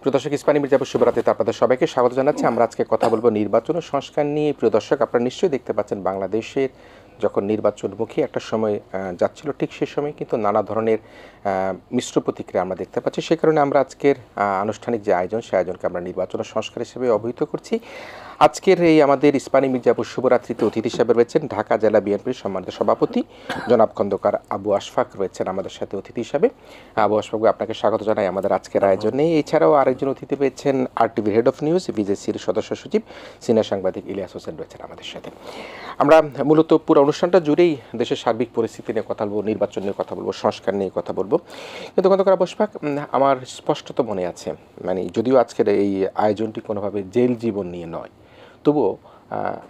প্রিয় দর্শক, ইস্পানি মির্জাপুর শুভরাত্রিতে আপনাদের সবাইকে স্বাগত জানাচ্ছি। আমরা আজকে কথা বলবো নির্বাচন ও সংস্কার নিয়ে। প্রিয় দর্শক, আপনারা নিশ্চয়ই দেখতে পাচ্ছেন বাংলাদেশের যখন নির্বাচনমুখী একটা সময় যাচ্ছিল, ঠিক সেই সময় কিন্তু নানা ধরনের মিশ্র প্রতিক্রিয়া আমরা দেখতে পাচ্ছি। সে কারণে আমরা আজকের আনুষ্ঠানিক যে আয়োজন, সেই আয়োজনকে আমরা নির্বাচন ও সংস্কার হিসেবে অবহিত করছি। আজকের এই আমাদের ইস্পানি মির্জাপুর শুভরাত্রিতে অতিথি হিসেবে রয়েছেন ঢাকা জেলা বিএনপির সম্মানিত সভাপতি জনাব খন্দকার আবু আশফাক রয়েছেন আমাদের সাথে অতিথি হিসাবে। আবু আশফাক, আপনাকে স্বাগত জানাই আমাদের আজকের আয়োজনে। এছাড়াও আরেকজন অতিথি পেয়েছেন RTVর হেড অফ নিউজ বিজেসির সদস্য সচিব সিনিয়র সাংবাদিক ইলিয়াস হোসেন রয়েছেন আমাদের সাথে। আমরা মূলত পুরো অনুষ্ঠানটা জুড়েই দেশের সার্বিক পরিস্থিতি নিয়ে কথা বলবো, নির্বাচন নিয়ে কথা বলবো, সংস্কার নিয়ে কথা বলবো। কিন্তু খন্দকার আবু আশফাক, আমার স্পষ্টত মনে আছে, মানে যদিও আজকের এই আয়োজনটি কোনোভাবে জেল জীবন নিয়ে নয়, তবুও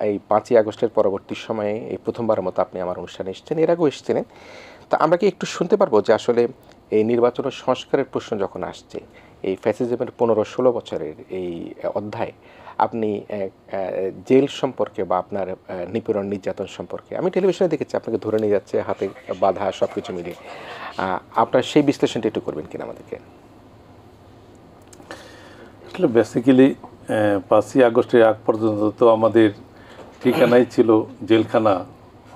এই 5ই আগস্টের পরবর্তী সময়ে এই প্রথমবারের মতো আপনি আমার অনুষ্ঠানে এসেছেন, এর আগেও এসেছিলেন। তা আমরা কি একটু শুনতে পারবো যে আসলে এই নির্বাচন ও সংস্কারের প্রশ্ন যখন আসছে, এই ফ্যাসিজমের 15-16 বছরের এই অধ্যায়, আপনি জেল সম্পর্কে বা আপনার নিপীড়ন নির্যাতন সম্পর্কে, আমি টেলিভিশনে দেখেছি আপনাকে ধরে নিয়ে যাচ্ছে, হাতে বাধা, সব কিছু মিলিয়ে, আপনার সেই বিশ্লেষণটা একটু করবেন কিনা আমাদেরকে? আসলে বেসিক্যালি 5ই আগস্টের আগ পর্যন্ত তো আমাদের ঠিকানাই ছিল জেলখানা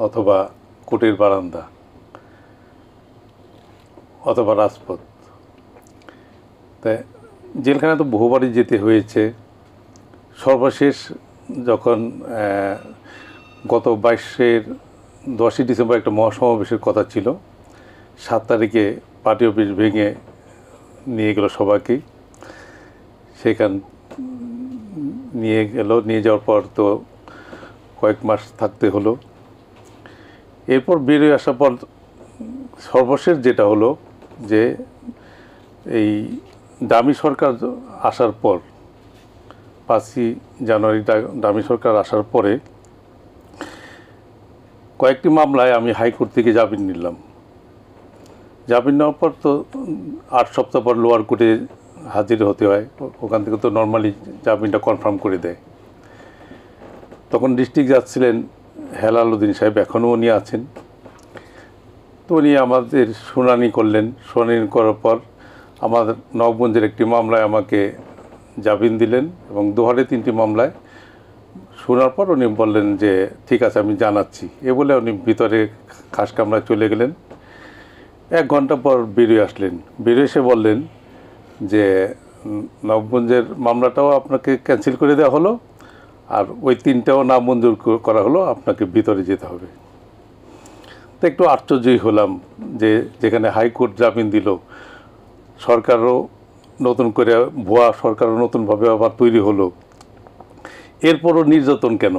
অথবা কোর্টের বারান্দা অথবা রাজপথ। তাই জেলখানা তো বহুবারই যেতে হয়েছে। সর্বশেষ যখন গত 10ই ডিসেম্বর একটা মহাসমাবেশের কথা ছিল, 7 তারিখে পার্টি অফিস ভেঙে নিয়ে গেল সবাইকেই। সেখান নিয়ে যাওয়ার পর তো কয়েক মাস থাকতে হলো। এরপর বেরিয়ে আসার পর সর্বশেষ যেটা হলো যে এই দামি সরকার আসার পর, 5ই জানুয়ারি দামি সরকার আসার পরে কয়েকটি মামলায় আমি হাইকোর্ট থেকে জামিন নিলাম। জামিন নেওয়ার পর তো 8 সপ্তাহ পর লোয়ার কোর্টে হাজির হতে হয়। ওখান থেকে তো নর্মালি জামিনটা কনফার্ম করে দেয়। তখন ডিস্ট্রিক্ট জাজ ছিলেন হেলালুদ্দিন সাহেব, এখনও উনি আছেন। তো উনি আমাদের শুনানি করলেন। শুনানি করার পর আমাদের নবগঞ্জের একটি মামলায় আমাকে জামিন দিলেন এবং দোহারে 3টি মামলায় শোনার পর উনি বললেন যে ঠিক আছে, আমি জানাচ্ছি। এ বলে উনি ভিতরে খাস কামরায় চলে গেলেন। 1 ঘন্টা পর বেরিয়ে আসলেন। বেরিয়ে এসে বললেন যে নবগঞ্জের মামলাটাও আপনাকে ক্যান্সেল করে দেওয়া হলো, আর ওই 3টাও না মঞ্জুর করা হলো, আপনাকে ভিতরে যেতে হবে। তো একটু আশ্চর্যই হলাম যে যেখানে হাইকোর্ট জামিন দিল, সরকারও নতুন করে ভুয়া সরকারও নতুনভাবে আবার তৈরি হলো, এরপরও নির্যাতন কেন?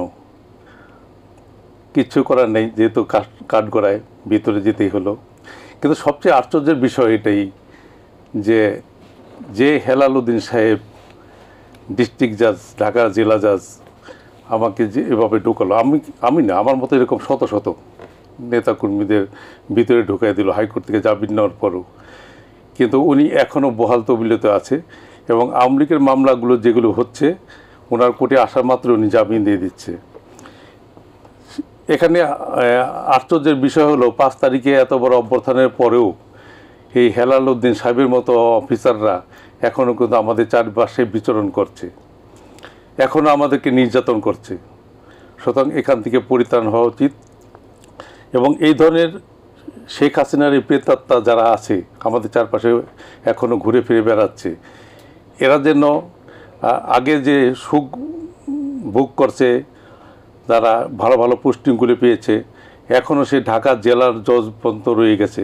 কিচ্ছু করার নেই, যেহেতু কাঠগড়ায় ভিতরে যেতেই হলো। কিন্তু সবচেয়ে আশ্চর্যের বিষয় এটাই যে হেলালুদ্দিন সাহেব ডিস্ট্রিক্ট জাজ, ঢাকা জেলা জাজ, আমাকে যে এভাবে ঢুকালো, আমি না, আমার মতো এরকম শত শত নেতাকর্মীদের ভিতরে ঢুকাই দিল হাইকোর্ট থেকে জামিন নেওয়ার পরও। কিন্তু উনি এখনও বহাল তবিয়তে আছে এবং আওয়ামী লীগের মামলাগুলো যেগুলো হচ্ছে, ওনার কোর্টে আসা মাত্র উনি জামিন দিয়ে দিচ্ছে। এখানে আশ্চর্যের বিষয় হলো 5 তারিখে এত বড় অভ্যর্থনের পরেও এই হেলালুদ্দিন সাহেবের মতো অফিসাররা এখনও কিন্তু আমাদের চারপাশে বিচরণ করছে, এখনও আমাদেরকে নির্যাতন করছে। সুতরাং এখান থেকে পরিত্রাণ হওয়া উচিত। এবং এই ধরনের শেখ হাসিনার এই প্রেতাত্মা যারা আছে আমাদের চারপাশে এখনও ঘুরে ফিরে বেড়াচ্ছে, এরা যেন আগে যে সুখ ভোগ করছে, যারা ভালো ভালো পোস্টিংগুলি পেয়েছে, এখনও সে ঢাকা জেলার জজ পর্যন্ত রয়ে গেছে।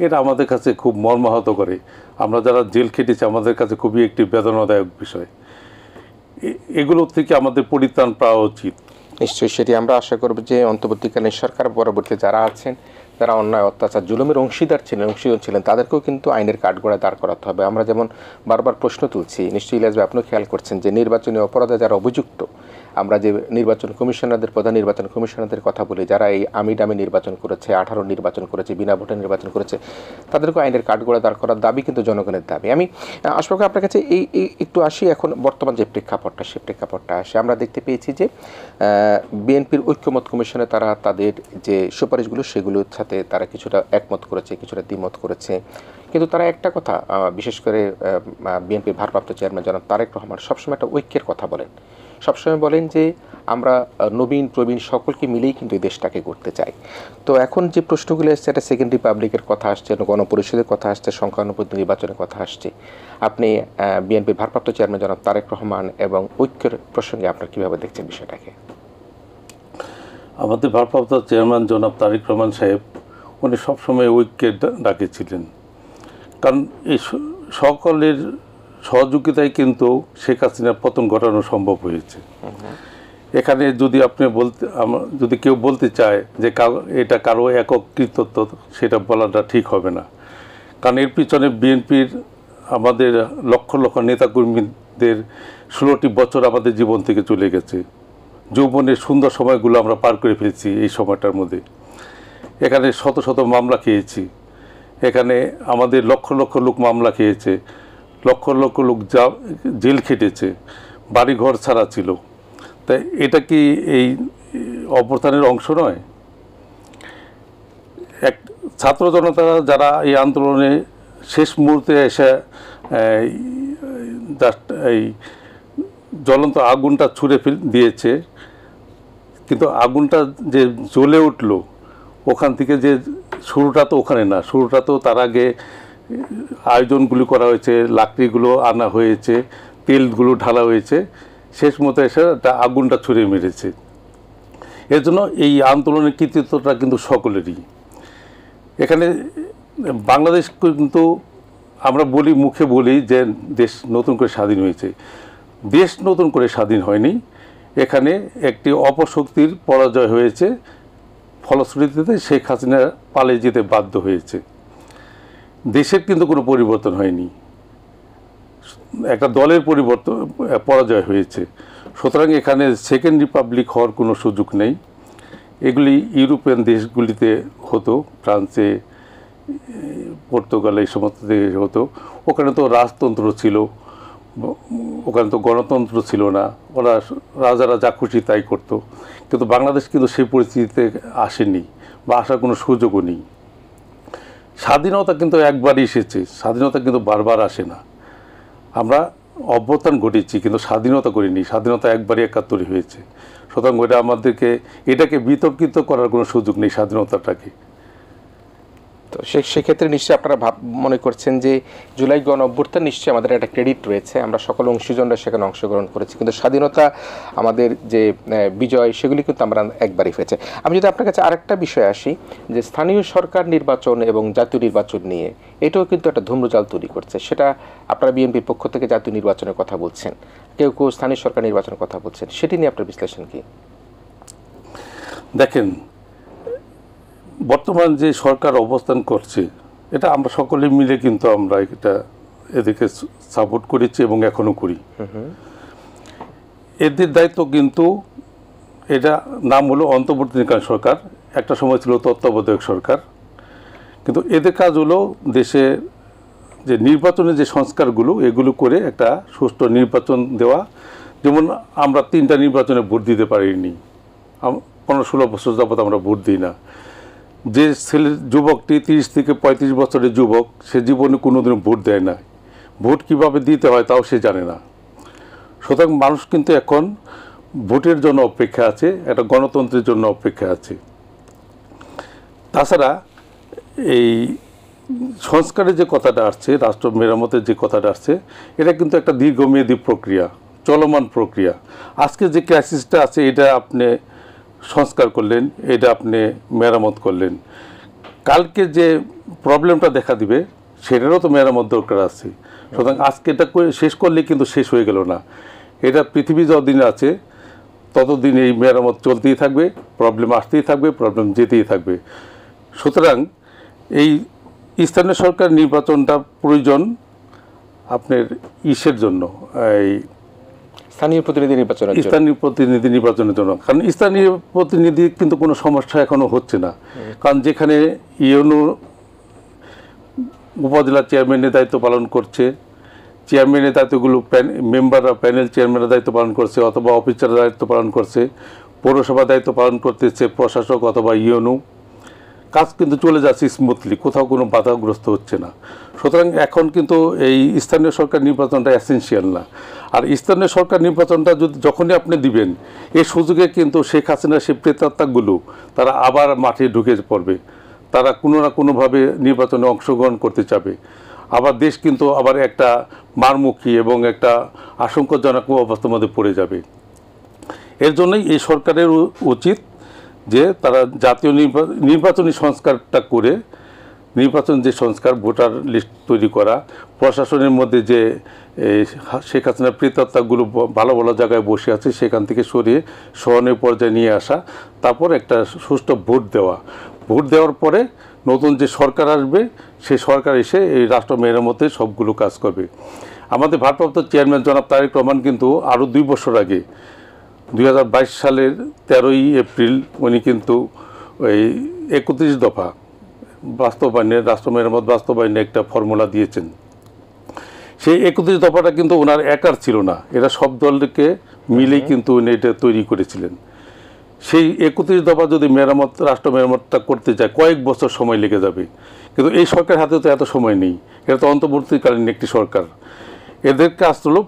এটা আমাদের কাছে খুব মর্মাহত করে। আমরা যারা জেল খেটেছি, আমাদের কাছে খুবই একটি বেদনাদায়ক বিষয়। এগুলো থেকে আমাদের পরিত্রাণ পাওয়া উচিত। নিশ্চয়ই সেটি আমরা আশা করব যে অন্তর্বর্তীকালীন সরকার পরবর্তীতে যারা আছেন, যারা অন্যায় অত্যাচার জুলুমের অংশীদার ছিলেন, তাদেরকেও কিন্তু আইনের কাঠগড়ায় দাঁড় করাতে হবে। আমরা যেমন বারবার প্রশ্ন তুলছি, নিশ্চয়ই ইলিয়াস ভাই আপনিও খেয়াল করছেন যে নির্বাচনী অপরাধে যারা অভিযুক্ত, আমরা যে নির্বাচন কমিশনারদের, প্রধান নির্বাচন কমিশনারদের কথা বলি, যারা এই আমি ডামি নির্বাচন করেছে, 18 নির্বাচন করেছে, বিনা ভোটে নির্বাচন করেছে, তাদেরকেও আইনের কাঠগড়ায় দাঁড় করার দাবি কিন্তু জনগণের দাবি। আমি আসলে আপনার কাছে এই একটু আসি, এখন বর্তমান যে প্রেক্ষাপটটা, সে প্রেক্ষাপটটা আসে, আমরা দেখতে পেয়েছি যে বিএনপির ঐক্যমত কমিশনে তারা তাদের যে সুপারিশগুলো, সেগুলোর সাথে তারা কিছুটা একমত করেছে, কিছুটা দ্বিমত করেছে। কিন্তু তারা একটা কথা, বিশেষ করে বিএনপির ভারপ্রাপ্ত চেয়ারম্যান জনাব তারেক রহমান সবসময় একটা ঐক্যের কথা বলেন। সবসময় বলেন যে আমরা নবীন প্রবীণ সকলকে মিলেই কিন্তু এই দেশটাকে গড়তে চাই। তো এখন যে প্রশ্নগুলো এসছে, একটা সেকেন্ড রিপাবলিকের কথা আসছে, গণপরিষদের কথা আসছে, সংখ্যানুপাতিক নির্বাচনের কথা আসছে, আপনি বিএনপির ভারপ্রাপ্ত চেয়ারম্যান জনাব তারেক রহমান এবং ঐক্যের প্রসঙ্গে আপনার কীভাবে দেখছেন বিষয়টাকে? আমাদের ভারপ্রাপ্ত চেয়ারম্যান জনাব তারেক রহমান সাহেব উনি সবসময় ঐক্যের ডাকেছিলেন, কারণ এই সকলের সহযোগিতায় কিন্তু শেখ হাসিনার পতন ঘটানো সম্ভব হয়েছে। এখানে যদি আপনি যদি কেউ বলতে চায় যে এটা কারো একক কৃতিত্ব, সেটা বলাটা ঠিক হবে না, কারণ এর পিছনে বিএনপির আমাদের লক্ষ লক্ষ নেতাকর্মীদের 16টি বছর আমাদের জীবন থেকে চলে গেছে। যৌবনের সুন্দর সময়গুলো আমরা পার করে ফেলেছি এই সময়টার মধ্যে। এখানে শত শত মামলা খেয়েছি, এখানে আমাদের লক্ষ লক্ষ লোক মামলা খেয়েছে, লক্ষ লক্ষ লোক জেল খেটেছে, বাড়িঘর ছাড়া ছিল। তাই এটা কি এই অভ্যুত্থানের অংশ নয়? এক ছাত্র জনতা যারা এই আন্দোলনে শেষ মুহূর্তে এসে জাস্ট এই জ্বলন্ত আগুনটা ছুঁড়ে দিয়েছে, কিন্তু আগুনটা যে জ্বলে উঠল ওখান থেকে যে শুরুটা তো ওখানে না, শুরুটা তো তার আগে আয়োজনগুলি করা হয়েছে, লাকড়িগুলো আনা হয়েছে, তেলগুলো ঢালা হয়েছে, শেষ মতো এসে আগুনটা ছুঁড়ে মেরেছে। এর জন্য এই আন্দোলনের কৃতিত্বটা কিন্তু সকলেরই। এখানে বাংলাদেশ কিন্তু আমরা বলি, মুখে বলি যে দেশ নতুন করে স্বাধীন হয়েছে। দেশ নতুন করে স্বাধীন হয়নি, এখানে একটি অপশক্তির পরাজয় হয়েছে, ফলশ্রুতিতে শেখ হাসিনা পালিয়ে যেতে বাধ্য হয়েছে। দেশের কিন্তু কোনো পরিবর্তন হয়নি, একটা দলের পরাজয় হয়েছে। সুতরাং এখানে সেকেন্ড রিপাবলিক হওয়ার কোনো সুযোগ নেই। এগুলি ইউরোপিয়ান দেশগুলিতে হতো, ফ্রান্সে, পর্তুগালে, এই সমস্ত দেশে হতো। ওখানে তো রাজতন্ত্র ছিল, ওখানে তো গণতন্ত্র ছিল না, ওরা রাজারা যা খুশি তাই করতো। কিন্তু বাংলাদেশ কিন্তু সেই পরিস্থিতিতে আসেনি বা আসার কোনো সুযোগও নেই। স্বাধীনতা কিন্তু একবারই এসেছে, স্বাধীনতা কিন্তু বারবার আসে না। আমরা অভ্যুত্থান ঘটেছি কিন্তু স্বাধীনতা করিনি, স্বাধীনতা একবারই 71 হয়েছে। সুতরাং ওইটা আমাদেরকে এটাকে বিতর্কিত করার কোনো সুযোগ নেই স্বাধীনতাটাকে। তো সেক্ষেত্রে নিশ্চয়ই আপনারা মনে করছেন যে জুলাই গণ অভ্যুত্থান নিশ্চয়ই আমাদের একটা ক্রেডিট রয়েছে, আমরা সকল অংশীজনরা সেখানে অংশগ্রহণ করেছি, কিন্তু স্বাধীনতা আমাদের যে বিজয় সেগুলি কিন্তু আমরা একবারই হয়েছে। আমি যদি আপনার কাছে আরেকটা বিষয় আসি, যে স্থানীয় সরকার নির্বাচন এবং জাতীয় নির্বাচন নিয়ে এটাও কিন্তু একটা ধূম্রজাল তৈরি করছে। সেটা আপনারা বিএনপির পক্ষ থেকে জাতীয় নির্বাচনের কথা বলছেন, কেউ কেউ স্থানীয় সরকার নির্বাচনের কথা বলছেন, সেটি নিয়ে আপনার বিশ্লেষণ কি? দেখেন, বর্তমান যে সরকার অবস্থান করছে এটা আমরা সকলে মিলে কিন্তু আমরা এদেরকে সাপোর্ট করেছি এবং এখনও করি। এদের দায়িত্ব কিন্তু, এটা নাম হলো অন্তর্বর্তীকালীন সরকার, একটা সময় ছিল তত্ত্বাবধায়ক সরকার। কিন্তু এদের কাজ হলো দেশে যে নির্বাচনের যে সংস্কারগুলো এগুলো করে একটা সুষ্ঠু নির্বাচন দেওয়া। যেমন আমরা 3টা নির্বাচনে ভোট দিতে পারিনি, 15-16 বছর যাবত আমরা ভোট দিই না। যে যুবকটি 30 থেকে 35 বছরের যুবক, সে জীবনে কোনোদিনও ভোট দেয় না, ভোট কিভাবে দিতে হয় তাও সে জানে না। সুতরাং মানুষ কিন্তু এখন ভোটের জন্য অপেক্ষা আছে, একটা গণতন্ত্রের জন্য অপেক্ষা আছে। তাছাড়া এই সংস্কারের যে কথাটা আসছে, রাষ্ট্র মেরামতের যে কথাটা আসছে, এটা কিন্তু একটা দীর্ঘমেয়াদী প্রক্রিয়া, চলমান প্রক্রিয়া। আজকে যে ক্রাইসিসটা আছে এটা আপনি সংস্কার করলেন, এটা আপনি মেরামত করলেন, কালকে যে প্রবলেমটা দেখা দিবে সেটারও তো মেরামত দরকার আছে। সুতরাং আজকে এটা শেষ করলে কিন্তু শেষ হয়ে গেল না, এটা পৃথিবী যতদিন আছে ততদিন এই মেরামত চলতেই থাকবে, প্রবলেম আসতেই থাকবে, প্রবলেম যেতেই থাকবে। সুতরাং এই স্থানীয় সরকার নির্বাচনটা প্রয়োজন আপনার ইসের জন্য, এই স্থানীয় প্রতিনিধি নির্বাচনের জন্য, স্থানীয় প্রতিনিধি নির্বাচনের জন্য। কারণ স্থানীয় প্রতিনিধি কিন্তু কোনো সমস্যা এখনো হচ্ছে না, কারণ যেখানে ইউনো উপজেলা চেয়ারম্যানের দায়িত্ব পালন করছে, চেয়ারম্যানের দায়িত্বগুলো মেম্বাররা, প্যানেল চেয়ারম্যানের দায়িত্ব পালন করছে অথবা অফিসাররা দায়িত্ব পালন করছে, পৌরসভা দায়িত্ব পালন করতেছে প্রশাসক অথবা ইউনো। কাজ কিন্তু চলে যাচ্ছে স্মুথলি, কোথাও কোনো বাধাগ্রস্ত হচ্ছে না। সুতরাং এখন কিন্তু এই স্থানীয় সরকার নির্বাচনটা এসেনশিয়াল না। আর স্থানীয় সরকার নির্বাচনটা যখনই আপনি দিবেন, এই সুযোগে কিন্তু শেখ হাসিনার সেই প্রেতাত্মাগুলো তারা আবার মাঠে ঢুকে পড়বে, তারা কোনো না কোনোভাবে নির্বাচনে অংশগ্রহণ করতে চাবে। আবার দেশ কিন্তু আবার একটা মারমুখী এবং একটা আশঙ্কাজনক অবস্থার মধ্যে পড়ে যাবে। এর জন্যই এই সরকারের উচিত যে তারা জাতীয় নির্বাচনী সংস্কারটা করে, নির্বাচন যে সংস্কার, ভোটার লিস্ট তৈরি করা, প্রশাসনের মধ্যে যে শেখ হাসিনার প্রেতাত্মাগুলো ভালো ভালো জায়গায় বসে আছে সেখান থেকে সরিয়ে সহনীয় পর্যায়ে নিয়ে আসা, তারপর একটা সুষ্ঠু ভোট দেওয়া। ভোট দেওয়ার পরে নতুন যে সরকার আসবে সেই সরকার এসে এই রাষ্ট্র মেরামতে সবগুলো কাজ করবে। আমাদের ভারপ্রাপ্ত চেয়ারম্যান জনাব তারেক রহমান কিন্তু আরও 2 বছর আগে 2022 সালের 13ই এপ্রিল উনি কিন্তু ওই 31 দফা বাস্তবায়নের, রাষ্ট্র মেরামত বাস্তবায়নে একটা ফর্মুলা দিয়েছেন। সেই 31 দফাটা কিন্তু ওনার একার ছিল না, এরা সব দলকে মিলেই কিন্তু উনি এটা তৈরি করেছিলেন। সেই 31 দফা যদি রাষ্ট্র মেরামতটা করতে যায় কয়েক বছর সময় লেগে যাবে, কিন্তু এই সরকার হাতে তো এত সময় নেই, এটা তো অন্তর্বর্তীকালীন একটি সরকার। এদের কাজ হলো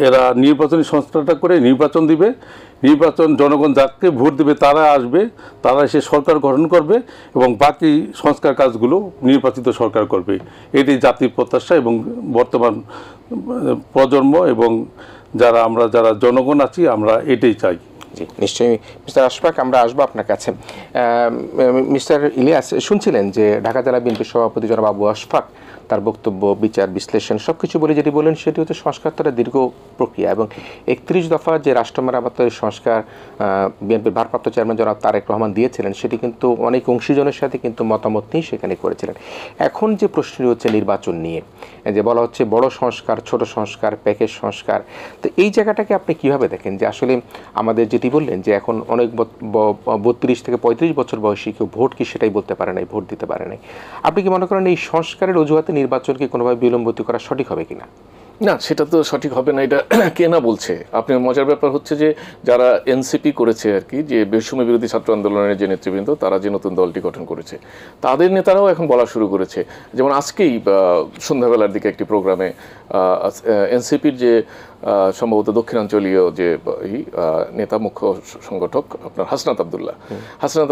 এরা নির্বাচনী সংস্কারটা করে নির্বাচন দিবে, নির্বাচন জনগণ যাকে ভোট দিবে তারা আসবে, তারা এসে সরকার গঠন করবে এবং বাকি সংস্কার কাজগুলো নির্বাচিত সরকার করবে। এটি জাতির প্রত্যাশা এবং বর্তমান প্রজন্ম এবং যারা জনগণ আছি আমরা এটাই চাই। জি, নিশ্চয়ই মিস্টার আশফাক, আমরা আসবো আপনার কাছে। মিস্টার ইলিয়াস, শুনছিলেন যে ঢাকা জেলা বিএনপির সভাপতি জনাব আবু আশফাক তার বক্তব্য, বিচার, বিশ্লেষণ সব কিছু বলে যেটি বলেন সেটি হচ্ছে সংস্কার তো একটা দীর্ঘ প্রক্রিয়া এবং 31 দফা যে রাষ্ট্র মেরামতের সংস্কার বিএনপির ভারপ্রাপ্ত চেয়ারম্যান জনাব তারেক রহমান দিয়েছিলেন সেটি কিন্তু অনেক অংশীজনের সাথে কিন্তু মতামত নিয়ে সেখানে করেছিলেন। এখন যে প্রশ্নটি হচ্ছে নির্বাচন নিয়ে, যে বলা হচ্ছে বড় সংস্কার, ছোট সংস্কার, প্যাকেজ সংস্কার, তো এই জায়গাটাকে আপনি কিভাবে দেখেন যে আসলে আমাদের যেটি বললেন যে এখন অনেক 32 থেকে 35 বছর বয়সী কেউ ভোট কি সেটাই বলতে পারে নাই, ভোট দিতে পারে নাই, আপনি কি মনে করেন এই সংস্কারের অজুহাতে নির্বাচনকে কোনোভাবে বিলম্বিত করা সঠিক হবে কিনা? না, সেটা তো সঠিক হবে না, এটা কে না বলছে। আপনি মজার ব্যাপার হচ্ছে যে যারা এনসিপি করেছে আর কি, যে বৈষম্য বিরোধী ছাত্র আন্দোলনের যে নেতৃবৃন্দ, তারা যে নতুন দলটি গঠন করেছে তাদের নেতারাও এখন বলা শুরু করেছে। যেমন আজকেই সন্ধ্যাবেলার দিকে একটি প্রোগ্রামে এনসিপির যে সম্ভবত দক্ষিণাঞ্চলীয় যে নেতা, মুখ্য সংগঠক আপনার হাসনাত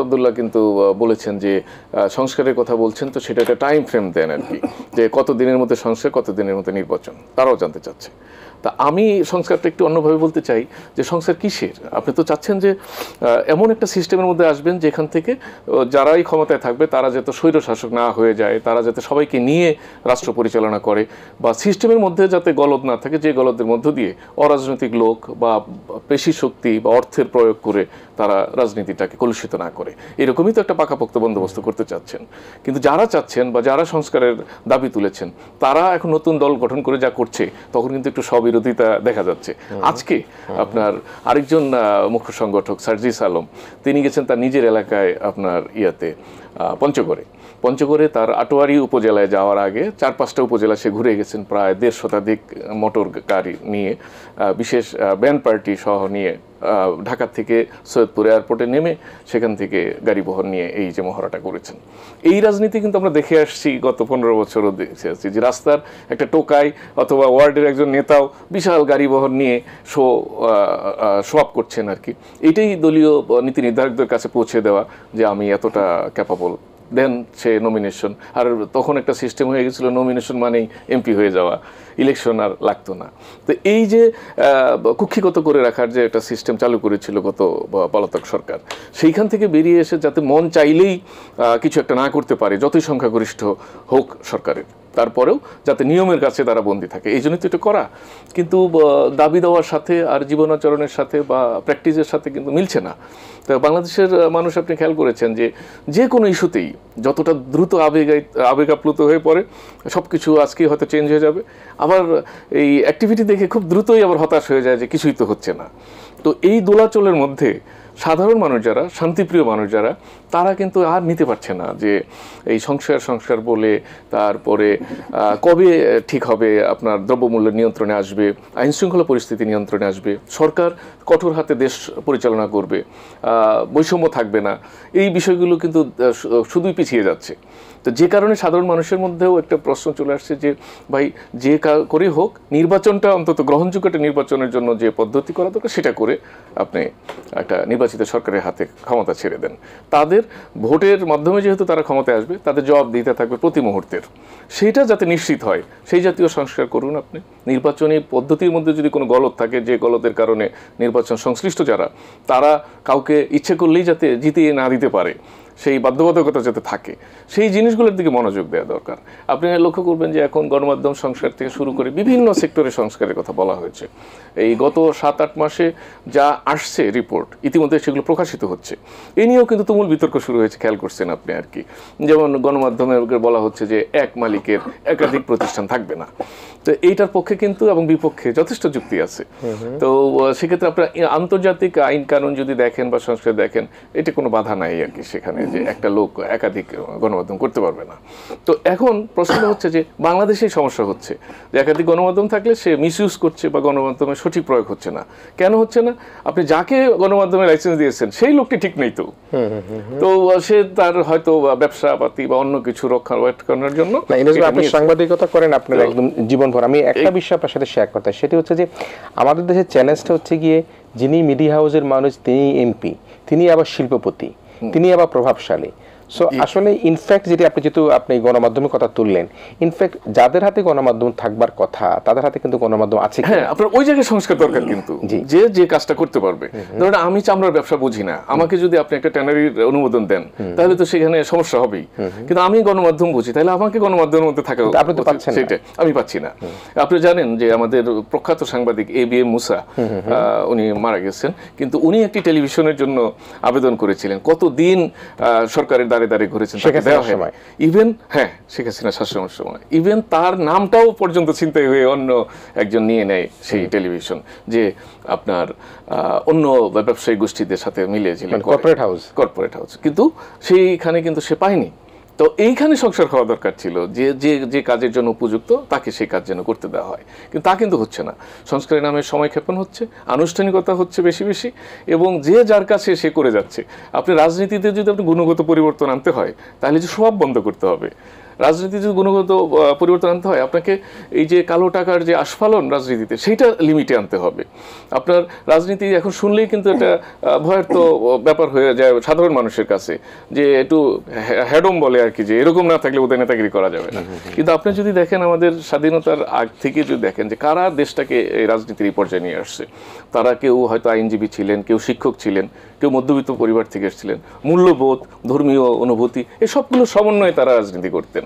আবদুল্লাহ কিন্তু বলেছেন যে সংস্কারের কথা বলছেন তো সেটা একটা টাইম ফ্রেম দেন আর কি, যে কত দিনের মধ্যে সংস্কার, কত দিনের মধ্যে নির্বাচন, তারাও জানতে চাচ্ছে। তা আমি সংস্কারটা একটু অন্যভাবে বলতে চাই যে সংস্কার কিসের? আপনি তো চাচ্ছেন যে এমন একটা সিস্টেমের মধ্যে আসবেন যেখান থেকে যারাই ক্ষমতায় থাকবে তারা যাতে স্বৈরশাসক না হয়ে যায়, তারা যাতে সবাইকে নিয়ে রাষ্ট্র পরিচালনা করে, বা সিস্টেমের মধ্যে যাতে গলদ না থাকে, যে গলদের মধ্য দিয়ে অরাজনৈতিক লোক বা পেশি শক্তি বা অর্থের প্রয়োগ করে তারা রাজনীতিটাকে কলুষিত না করে। এরকমই তো একটা পাকাপোক্ত বন্দোবস্ত করতে চাচ্ছেন। কিন্তু যারা চাচ্ছেন বা যারা সংস্কারের দাবি তুলেছেন তারা এখন নতুন দল গঠন করে যা করছে তখন কিন্তু একটু স্ববিরোধিতা দেখা যাচ্ছে। আজকে আপনার আরেকজন মুখ্য সংগঠক সার্জিস আলম, তিনি গেছেন তার নিজের এলাকায় আপনার পঞ্চগড়ে তার আটোয়ারি উপজেলায় যাওয়ার আগে 4-5টা উপজেলা সে ঘুরে গেছেন, প্রায় 1.5 শতাধিক মোটর গাড়ি নিয়ে, বিশেষ ব্যান্ড পার্টি সহ নিয়ে ঢাকা থেকে সৈয়দপুর এয়ারপোর্টে নেমে সেখান থেকে গাড়ি বহর নিয়ে এই যে মহড়াটা করেছেন। এই রাজনীতি কিন্তু আমরা দেখে আসছি গত 15 বছরও দেখে আসছি, যে রাস্তার একটা টোকাই অথবা ওয়ার্ডের একজন নেতাও বিশাল গাড়ি বহর নিয়ে শো আপ করছেন আর কি। এইটাই দলীয় নীতি নির্ধারকদের কাছে পৌঁছে দেওয়া যে আমি এতটা ক্যাপাবল, দেন সে নমিনেশন। আর তখন একটা সিস্টেম হয়ে গেছিল নমিনেশন মানেই এমপি হয়ে যাওয়া, ইলেকশন আর লাগতো না। তো এই যে কুক্ষিগত করে রাখার যে একটা সিস্টেম চালু করেছিল গত পলাতক সরকার, সেইখান থেকে বেরিয়ে এসে যাতে মন চাইলেই কিছু একটা না করতে পারে, যতই সংখ্যাগরিষ্ঠ হোক সরকারের, তারপরেও যাতে নিয়মের কাছে তারা বন্দী থাকে, এই জন্যই তো এটা করা। কিন্তু দাবি দেওয়ার সাথে আর জীবনাচরণের সাথে বা প্র্যাকটিসের সাথে কিন্তু মিলছে না। তো বাংলাদেশের মানুষ আপনি খেয়াল করেছেন যে কোনো ইস্যুতেই যতটা দ্রুত আবেগাপ্লুত হয়ে পড়ে, সব কিছু আজকে হয়তো চেঞ্জ হয়ে যাবে, আবার এই অ্যাক্টিভিটি দেখে খুব দ্রুতই আবার হতাশ হয়ে যায় যে কিছুই তো হচ্ছে না। তো এই দোলাচলের মধ্যে সাধারণ মানুষ যারা, শান্তিপ্রিয় মানুষ যারা, তারা কিন্তু আর নিতে পারছে না যে এই সংস্কার বলে তারপরে কবে ঠিক হবে, আপনার দ্রব্যমূল্য নিয়ন্ত্রণে আসবে, আইন শৃঙ্খলা পরিস্থিতি নিয়ন্ত্রণে আসবে, সরকার কঠোর হাতে দেশ পরিচালনা করবে, বৈষম্য থাকবে না, এই বিষয়গুলো কিন্তু শুধুই পিছিয়ে যাচ্ছে। তো যে কারণে সাধারণ মানুষের মধ্যেও একটা প্রশ্ন চলে আসছে যে ভাই যে করে হোক নির্বাচনটা অন্তত গ্রহণযোগ্য একটা নির্বাচনের জন্য যে পদ্ধতি করা দরকার সেটা করে আপনি একটা নির্বাচিত সরকারের হাতে ক্ষমতা ছেড়ে দেন। তাদের ভোটের মাধ্যমে যেহেতু তারা ক্ষমতায় আসবে, তাদের জবাব দিতে থাকবে প্রতি মুহূর্তের, সেইটা যাতে নিশ্চিত হয় সেই জাতীয় সংস্কার করুন আপনি। নির্বাচনী পদ্ধতির মধ্যে যদি কোনো গলদ থাকে, যে গলদের কারণে নির্বাচন সংশ্লিষ্ট যারা, তারা কাউকে ইচ্ছে করলেই যাতে জিতিয়ে না দিতে পারে, সেই বাধ্যবাধকতা যাতে থাকে, সেই জিনিসগুলোর দিকে মনোযোগ দেওয়া দরকার। আপনি লক্ষ্য করবেন যে এখন গণমাধ্যম সংস্কার থেকে শুরু করে বিভিন্ন সেক্টরে সংস্কারের কথা বলা হয়েছে। এই গত 7-8 মাসে যা আসছে রিপোর্ট, ইতিমধ্যে সেগুলো প্রকাশিত হচ্ছে। এ নিয়েও কিন্তু তুমুল বিতর্ক শুরু হয়েছে, খেয়াল করছেন আপনি আর কি। যেমন গণমাধ্যমে বলা হচ্ছে যে এক মালিকের একাধিক প্রতিষ্ঠান থাকবে না। তো এইটার পক্ষে কিন্তু এবং বিপক্ষে যথেষ্ট যুক্তি আছে। তো সেক্ষেত্রে আপনার আন্তর্জাতিক আইন কানুন যদি দেখেন বা সংস্কার দেখেন, এটা কোনো বাধা নাই আর কি সেখানে, যে একটা লোক একাধিক গণমাধ্যম করতে পারবে না। তো এখন প্রশ্ন হচ্ছে যে বাংলাদেশেই সমস্যা হচ্ছে যে একাধিক গণমাধ্যম থাকলে সে মিসইউজ করছে বা গণমাধ্যমের সঠিক প্রয়োগ হচ্ছে না। কেন হচ্ছে না? আপনি যাকে গণমাধ্যমে লাইসেন্স দিয়েছেন সেই লোকটি ঠিক নেই, তো সে তার হয়তো ব্যবসা পাতি বা অন্য কিছু রক্ষণাবেক্ষণের জন্য। আপনি সাংবাদিকতা করেন আপনার একদম জীবনভর। আমি একটা বিষয় আপনার সাথে শেয়ার করতে, সেটি হচ্ছে যে আমাদের দেশের চ্যালেঞ্জটা হচ্ছে গিয়ে যিনি মিডিয়া হাউসের মানুষ, তিনি এমপি, তিনি আবার শিল্পপতি, তিনি আবার প্রভাবশালী। সো আসলে ইনফ্যাক্ট যেটি আপনি গণমাধ্যমের কথা তুললেন, ইনফ্যাক্ট যাদের হাতে গণমাধ্যম থাকবার কথা তাদের হাতে কিন্তু গণমাধ্যম আছে। হ্যাঁ, আপনার ওই জায়গায় সংস্কার দরকার কিন্তু, যে যে কাজটা করতে পারবে। ধরুন আমি চামড়ার ব্যবসা বুঝি না, আমাকে যদি আপনি একটা ট্যানারির অনুমোদন দেন তাহলে তো সেখানে সমস্যা হবেই। কিন্তু আমি গণমাধ্যম বুঝি, তাহলে আমাকে গণমাধ্যমের মধ্যে থাকা, আপনি তো পাচ্ছেন সেটা আমি পাচ্ছি না। আপনি জানেন যে আমাদের প্রখ্যাত সাংবাদিক ABM মুসা, উনি মারা গেছেন, কিন্তু উনি একটি টেলিভিশনের জন্য আবেদন করেছিলেন, কতদিন সরকারের দাঁড়ে ঘুরেছেন, ইভেন হ্যাঁ শেখ হাসিনা শাসনের সময় ইভেন তার নামটাও পর্যন্ত ছিনতাই হয়ে অন্য একজন নিয়ে নেয় সেই টেলিভিশন, যে আপনার অন্য ব্যবসায়ী গোষ্ঠীদের সাথে মিলিয়েছিলেন, কর্পোরেট হাউস, কিন্তু সেইখানে কিন্তু সে পায়নি। তো এইখানে সংস্কার হওয়া দরকার ছিল, যে যে যে কাজের জন্য উপযুক্ত তাকে সেই কাজ যেন করতে দেওয়া হয়, কিন্তু তা কিন্তু হচ্ছে না। সংস্কারের নামে সময় ক্ষেপণ হচ্ছে, আনুষ্ঠানিকতা হচ্ছে বেশি বেশি, এবং যে যার কাছে সে করে যাচ্ছে। আপনি রাজনীতিতে যদি আপনি গুণগত পরিবর্তন আনতে হয়, তাহলে যে সব বন্ধ করতে হবে। রাজনীতিতে যদি গুণগত পরিবর্তন আনতে হয়, আপনাকে এই যে কালো টাকার যে আস্ফালন রাজনীতিতে, সেইটা লিমিটে আনতে হবে। আপনার রাজনীতি এখন শুনলেই কিন্তু একটা ভয়ের তো ব্যাপার হয়ে যায় সাধারণ মানুষের কাছে, যে একটু হ্যাডম বলে আর কি, যে এরকম না থাকলে ওদের নেতাগিরি করা যাবে না। কিন্তু আপনি যদি দেখেন আমাদের স্বাধীনতার আগ থেকে যদি দেখেন যে কারা দেশটাকে এই রাজনীতির এই পর্যায়ে নিয়ে আসছে, তারা কেউ হয়তো আইনজীবী ছিলেন, কেউ শিক্ষক ছিলেন, কেউ মধ্যবিত্ত পরিবার থেকে এসেছিলেন, মূল্যবোধ, ধর্মীয় অনুভূতি, এসবগুলো সমন্বয়ে তারা রাজনীতি করতেন।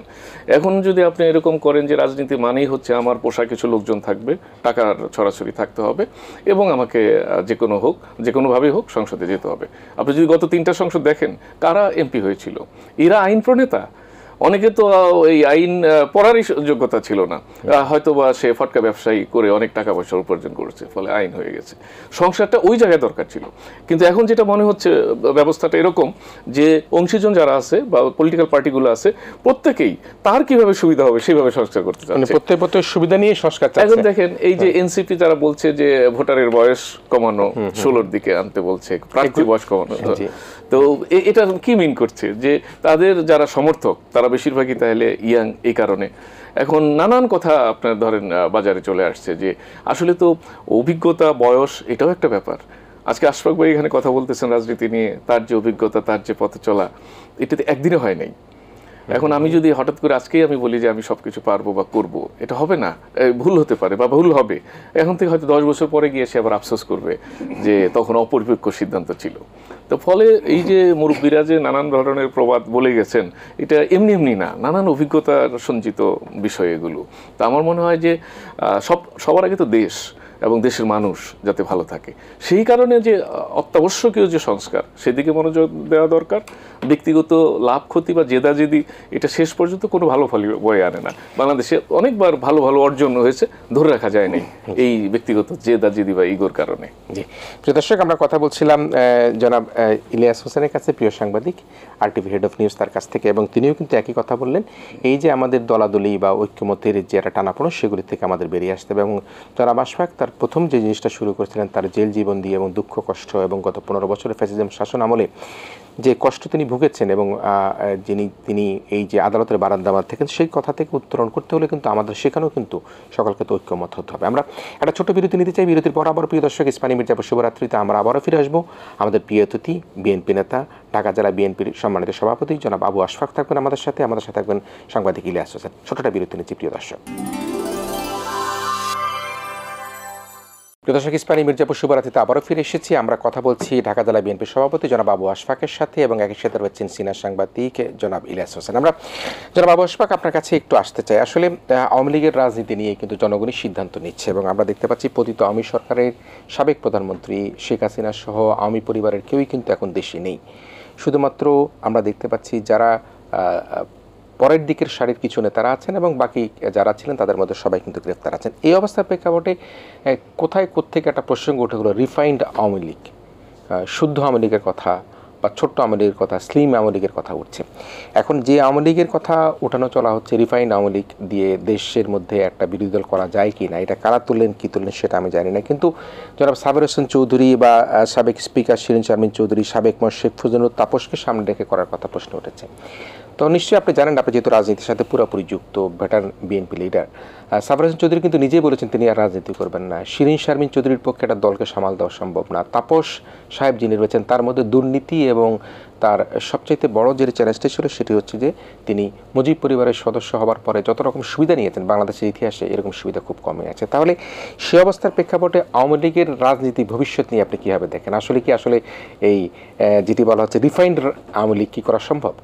এখন যদি আপনি এরকম করেন যে রাজনীতি মানেই হচ্ছে আমার পোষা কিছু লোকজন থাকবে, টাকার ছড়াছড়ি থাকতে হবে, এবং আমাকে যে কোনোভাবেই হোক সংসদে যেতে হবে। আপনি যদি গত 3টা সংসদ দেখেন, কারা এমপি হয়েছিল, এরা আইন প্রণেতা। অনেকে তো এই আইন পড়ারই যোগ্যতা ছিল না, হয়তো বা সে ফটকা ব্যবসায়ী করে অনেক টাকা পয়সা উপার্জন করেছে, ফলে আইন হয়ে গেছে। সংস্কারটা ওই জায়গায় দরকার ছিল। কিন্তু এখন যেটা মনে হচ্ছে ব্যবস্থাটা এরকম যে অংশীজন যারা আছে বা পলিটিক্যাল পার্টিগুলো আছে, প্রত্যেকেই তার কিভাবে সুবিধা হবে সেইভাবে সংস্কার করতে চাচ্ছে, প্রত্যেক সুবিধা নিয়ে সংস্কার। এখন দেখেন এই যে এনসিপি যারা বলছে যে ভোটারের বয়স কমানো, 16-র দিকে আনতে বলছে, প্রার্থীর বয়স কমানো, তো এটা কি মিন করছে? যে তাদের যারা সমর্থক তারা বেশিরভাগই তাহলে ইয়াং। এই কারণে এখন নানান কথা আপনার ধরেন বাজারে চলে আসছে, যে আসলে তো অভিজ্ঞতা, বয়স, এটাও একটা ব্যাপার। আজকে আশফাক ভাই এখানে কথা বলতেছেন রাজনীতি নিয়ে, তার যে অভিজ্ঞতা, তার যে পথে চলা, এটাতে একদিনে হয় নাই। এখন আমি যদি হঠাৎ করে আজকেই আমি বলি যে আমি সবকিছু পারবো বা করব, এটা হবে না, ভুল হতে পারে বা ভুল হবে। এখন থেকে হয়তো 10 বছর পরে গিয়ে সে আবার আফসোস করবে যে তখন অপরিপক্ক সিদ্ধান্ত ছিল। তো ফলে এই যে মুরব্বীরা যে নানান ধরনের প্রবাদ বলে গেছেন, এটা এমনি এমনি না, নানান অভিজ্ঞতার সঞ্চিত বিষয় এগুলো। তো আমার মনে হয় যে সবার আগে তো দেশ, এবং দেশের মানুষ যাতে ভালো থাকে। সেই কারণে যে অত্যাবশ্যকীয় যে সংস্কার সেদিকে মনোযোগ দেওয়া দরকার। ব্যক্তিগত লাভ ক্ষতি বা জেদাজেদি এটা শেষ পর্যন্ত কোনো ভালো ফল বয়ে আনে না। বাংলাদেশে অনেকবার ভালো ভালো অর্জন হয়েছে, ধরে রাখা যায় নাই এই ব্যক্তিগত জেদাজেদি বা ইগোর কারণে। জি প্রিয় দর্শক, আমরা কথা বলছিলাম জনাব ইলিয়াস হোসেনের কাছে, প্রিয় সাংবাদিক, RTV হেড অফ নিউজ, তার কাছ থেকে, এবং তিনিও কিন্তু একই কথা বললেন, এই যে আমাদের দলাদলি বা ঐক্যমত্যের যে একটা টানাপোড়েন সেগুলি থেকে আমাদের বেরিয়ে আসতে হবে। এবং জনাব আশফাক তার প্রথম যে জিনিসটা শুরু করেছিলেন তার জেল জীবন দিয়ে এবং দুঃখ কষ্ট এবং গত 15 বছরের ফ্যাসিজম শাসন আমলে যে কষ্ট তিনি ভুগেছেন এবং তিনি এই যে আদালতের বারান্দাবাদ থেকে সেই কথা থেকে উত্তরণ করতে হলে কিন্তু আমাদের সেখানেও কিন্তু সকলকে তো ঐক্যমত হতে হবে। আমরা একটা ছোট বিরতি নিতে চাই। বিরতির পর আবার প্রিয় দর্শক ইসমানী মির্জাপুর শুভরাত্রিতে আমরা আবারও ফিরে আসবো। আমাদের প্রিয় অতিথি বিএনপি নেতা, ঢাকা জেলা বিএনপির সম্মানিত সভাপতি জনাব আবু আশফাক থাকবেন আমাদের সাথে থাকবেন সাংবাদিক ইলিয়াস হোসেন। ছোটটা বিরতি নিচ্ছি প্রিয় দর্শক। প্রিয় দর্শক, ইসমানী মির্জাপুর শুভরাত্রিতে আবারও ফিরে এসেছি। আমরা কথা বলছি ঢাকা জেলা বিএনপির সভাপতি জনাব আবু আশফাকের সাথে এবং একই সাথে রয়েছেন সিনিয়র সাংবাদিক জনাব ইলিয়াস হোসেন। আমরা জনাব আবু আশফাক আপনার কাছে একটু আসতে চাই। আসলে আওয়ামী লীগের রাজনীতি নিয়ে কিন্তু জনগণই সিদ্ধান্ত নিচ্ছে এবং আমরা দেখতে পাচ্ছি পতিত আওয়ামী সরকারের সাবেক প্রধানমন্ত্রী শেখ হাসিনা সহ আওয়ামী পরিবারের কেউই কিন্তু এখন দেশে নেই। শুধুমাত্র আমরা দেখতে পাচ্ছি যারা পরের দিকের সারির কিছু নেতারা আছেন এবং বাকি যারা ছিলেন তাদের মধ্যে সবাই কিন্তু গ্রেফতার আছেন। এই অবস্থার প্রেক্ষাপটে কোত্থেকে একটা প্রসঙ্গ উঠে গেল রিফাইন্ড আওয়ামী লীগ, শুদ্ধ আওয়ামী লীগের কথা বা ছোট্ট আওয়ামী লীগের কথা, স্লিম আওয়ামী লীগের কথা উঠছে। এখন যে আওয়ামী লীগের কথা উঠানো চলা হচ্ছে, রিফাইন্ড আওয়ামী লীগ দিয়ে দেশের মধ্যে একটা বিরোধী দল করা যায় কি না, এটা কারা তুললেন কি তুললেন সেটা আমি জানি না, কিন্তু জনাব সাবের হোসেন চৌধুরী বা সাবেক স্পিকার শিরিন শারমিন চৌধুরী, সাবেক শেখ ফজলুল তাপসকে সামনে রেখে করার কথা প্রশ্ন উঠেছে। তো নিশ্চয়ই আপনি জানেন, আপনি যেহেতু রাজনীতির সাথে পুরোপুরি যুক্ত, ভেটারান বিএনপি লিডার, সাবের হোসেন চৌধুরী কিন্তু নিজেই বলেছেন তিনি আর রাজনীতি করবেন না। শিরিন শারমিন চৌধুরীর পক্ষে একটা দলকে সামাল দেওয়া সম্ভব না। তাপস সাহেব যিনি রয়েছেন তার মধ্যে দুর্নীতি এবং তার সবচাইতে বড় যে চ্যালেঞ্জটা ছিল সেটি হচ্ছে যে তিনি মুজিব পরিবারের সদস্য হবার পরে যত রকম সুবিধা নিয়েছেন বাংলাদেশের ইতিহাসে এরকম সুবিধা খুব কমে আছে। তাহলে সে অবস্থার প্রেক্ষাপটে আওয়ামী লীগের রাজনীতি ভবিষ্যৎ নিয়ে আপনি কীভাবে দেখেন? আসলে এই যেটি বলা হচ্ছে রিফাইন্ড আওয়ামী লীগ কি করা সম্ভব?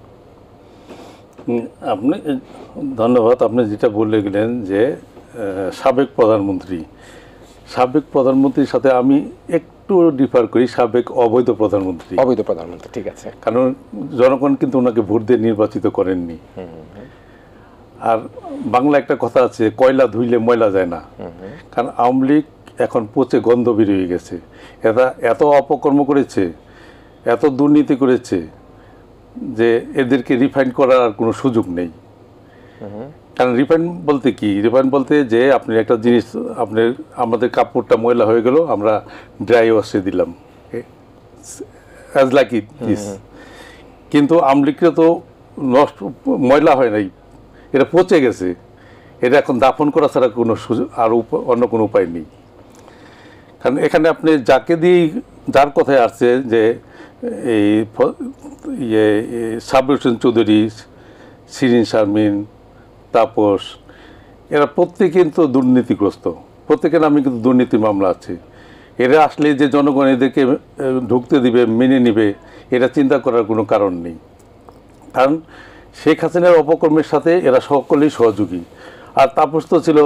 আপনি ধন্যবাদ। আপনি যেটা বলে গেলেন যে সাবেক প্রধানমন্ত্রীর সাথে আমি একটু ডিফার করি, সাবেক অবৈধ প্রধানমন্ত্রী, ঠিক আছে, কারণ জনগণ কিন্তু ওনাকে ভোট দিয়ে নির্বাচিত করেননি। আর বাংলা একটা কথা আছে, কয়লা ধুইলে ময়লা যায় না। কারণ আওয়ামী লীগ এখন পচে গন্ধ বেরিয়ে গেছে। এরা এত অপকর্ম করেছে, এত দুর্নীতি করেছে যে এদেরকে রিফাইন করার আর কোনো সুযোগ নেই। কারণ রিফাইন বলতে কি? রিফাইন বলতে যে আপনি একটা জিনিস, আমাদের কাপড়টা ময়লা হয়ে গেল, আমরা ড্রাই ওয়াশে দিলাম, অ্যাজ লাইক ইট দিস। কিন্তু আমলিগটা তো নষ্ট, ময়লা হয় নাই, এটা পচে গেছে। এটা এখন দাফন করা ছাড়া কোনো সুযোগ আর অন্য কোনো উপায় নেই। কারণ এখানে আপনি যাকে দিয়ে, যার কথায় আসছে যে এই সাবের হোসেন চৌধুরী, শিরিন শারমিন, তাপস, এরা প্রত্যেকে কিন্তু দুর্নীতিগ্রস্ত, প্রত্যেকের নামে কিন্তু দুর্নীতি মামলা আছে। এরা আসলে যে জনগণ এদেরকে ঢুকতে দিবে, মেনে নিবে, এটা চিন্তা করার কোনো কারণ নেই। কারণ শেখ হাসিনার অপকর্মের সাথে এরা সকলেই সহযোগী। আর তাপস তো ছিল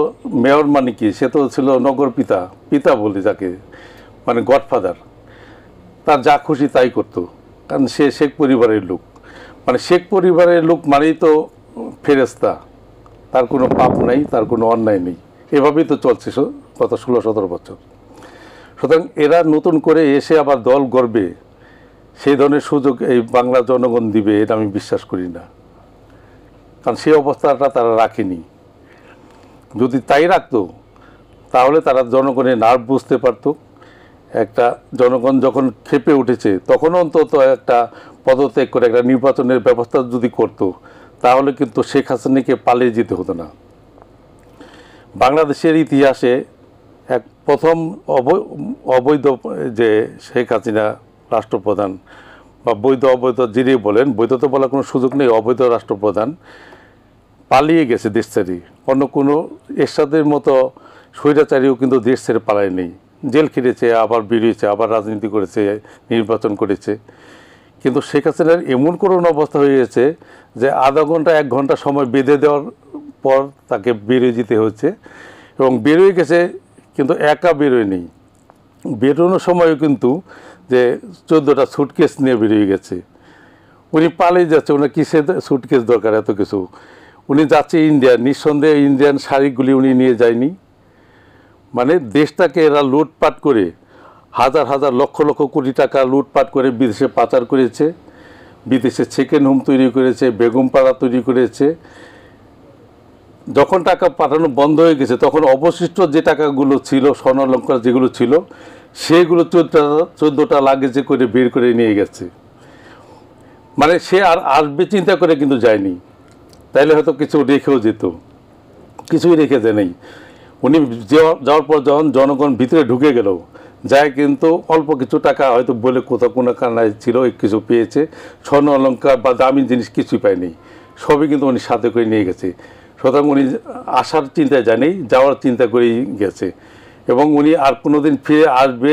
মেয়র, মানে কি, সে তো ছিল নগর পিতা বলে যাকে, মানে গডফাদার। তার যা খুশি তাই করতো, কারণ সে শেখ পরিবারের লোক। মানে শেখ পরিবারের লোক মানেই তো ফেরেস্তা, তার কোনো পাপ নাই, তার কোনো অন্যায় নেই। এভাবেই তো চলছে গত 16-17 বছর। সুতরাং এরা নতুন করে এসে আবার দল গড়বে, সেই ধরনের সুযোগ এই বাংলা জনগণ দিবে এটা আমি বিশ্বাস করি না। কারণ সেই অবস্থাটা তারা রাখেনি। যদি তাই রাখতো তাহলে তারা জনগণের নার্ভ বুঝতে পারতো। একটা জনগণ যখন ক্ষেপে উঠেছে তখন অন্তত একটা পদত্যাগ করে একটা নির্বাচনের ব্যবস্থা যদি করত, তাহলে কিন্তু শেখ হাসিনাকে পালিয়ে যেতে হতো না। বাংলাদেশের ইতিহাসে এক প্রথম অবৈধ যে শেখ হাসিনা রাষ্ট্রপ্রধান, বা বৈধ অবৈধ যিনি বলেন, বৈধ তো বলার কোনো সুযোগ নেই, অবৈধ রাষ্ট্রপ্রধান পালিয়ে গেছে দেশ ছেড়ে। অন্য কোনো এরশাদের মতো স্বৈরাচারীও কিন্তু দেশ ছেড়ে পালায় নেই, জেল খেটেছে, আবার বেরিয়েছে, আবার রাজনীতি করেছে, নির্বাচন করেছে। কিন্তু শেখ হাসিনার এমন করুণ অবস্থা হয়ে গেছে যে আধা ঘন্টা 1 ঘন্টা সময় বেঁধে দেওয়ার পর তাকে বেরিয়ে যেতে হচ্ছে। এবং বেরিয়ে গেছে কিন্তু একা বেরোয়নি, বেরোনোর সময়ও কিন্তু যে 14টা সুটকেস নিয়ে বেরিয়ে গেছে। উনি পালিয়ে যাচ্ছে, ওনার কিসের সুটকেস দরকার এত কিছু? উনি যাচ্ছে ইন্ডিয়া, নিঃসন্দেহে ইন্ডিয়ান শাড়িগুলি উনি নিয়ে যায়নি। মানে দেশটাকে এরা লুটপাট করে হাজার হাজার লক্ষ লক্ষ কোটি টাকা লুটপাট করে বিদেশে পাচার করেছে, বিদেশে সেকেন্ড হোম তৈরি করেছে, বেগমপাড়া তৈরি করেছে। যখন টাকা পাঠানো বন্ধ হয়ে গেছে তখন অবশিষ্ট যে টাকাগুলো ছিল, স্বর্ণালঙ্কার যেগুলো ছিল, সেগুলো 14টা লাগেজে করে বের করে নিয়ে গেছে। মানে সে আর আসবে চিন্তা করে কিন্তু যায়নি, তাইলে হয়তো কিছু রেখেও যেত, কিছুই রেখে দেয় নেই। উনি যাওয়ার পর যখন জনগণ ভিতরে ঢুকে গেল, যায় কিন্তু অল্প কিছু টাকা হয়তো বলে কোথাও কোনো কান্নায় ছিল কিছু পেয়েছে, স্বর্ণ অলঙ্কার বা দামি জিনিস কিছুই পায়নি, সবই কিন্তু উনি সাথে করে নিয়ে গেছে। সুতরাং উনি আসার চিন্তায় যায়নি, যাওয়ার চিন্তা করেই গেছে, এবং উনি আর কোনো দিন ফিরে আসবে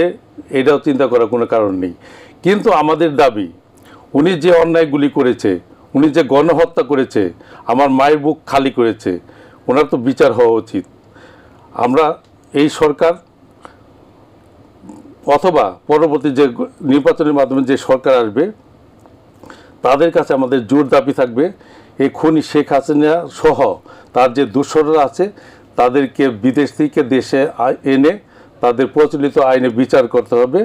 এটাও চিন্তা করার কোনো কারণ নেই। কিন্তু আমাদের দাবি, উনি যে অন্যায়গুলি করেছে, উনি যে গণহত্যা করেছে, আমার মায়ের বুক খালি করেছে, ওনার তো বিচার হওয়া উচিত। আমরা এই সরকার অথবা পরবর্তী যে নির্বাচনের মাধ্যমে যে সরকার আসবে, তাদের কাছে আমাদের জোর দাবি থাকবে, এই খুনি শেখ হাসিনা সহ তার যে দূষররা আছে তাদেরকে বিদেশ থেকে দেশে এনে তাদের প্রচলিত আইনে বিচার করতে হবে,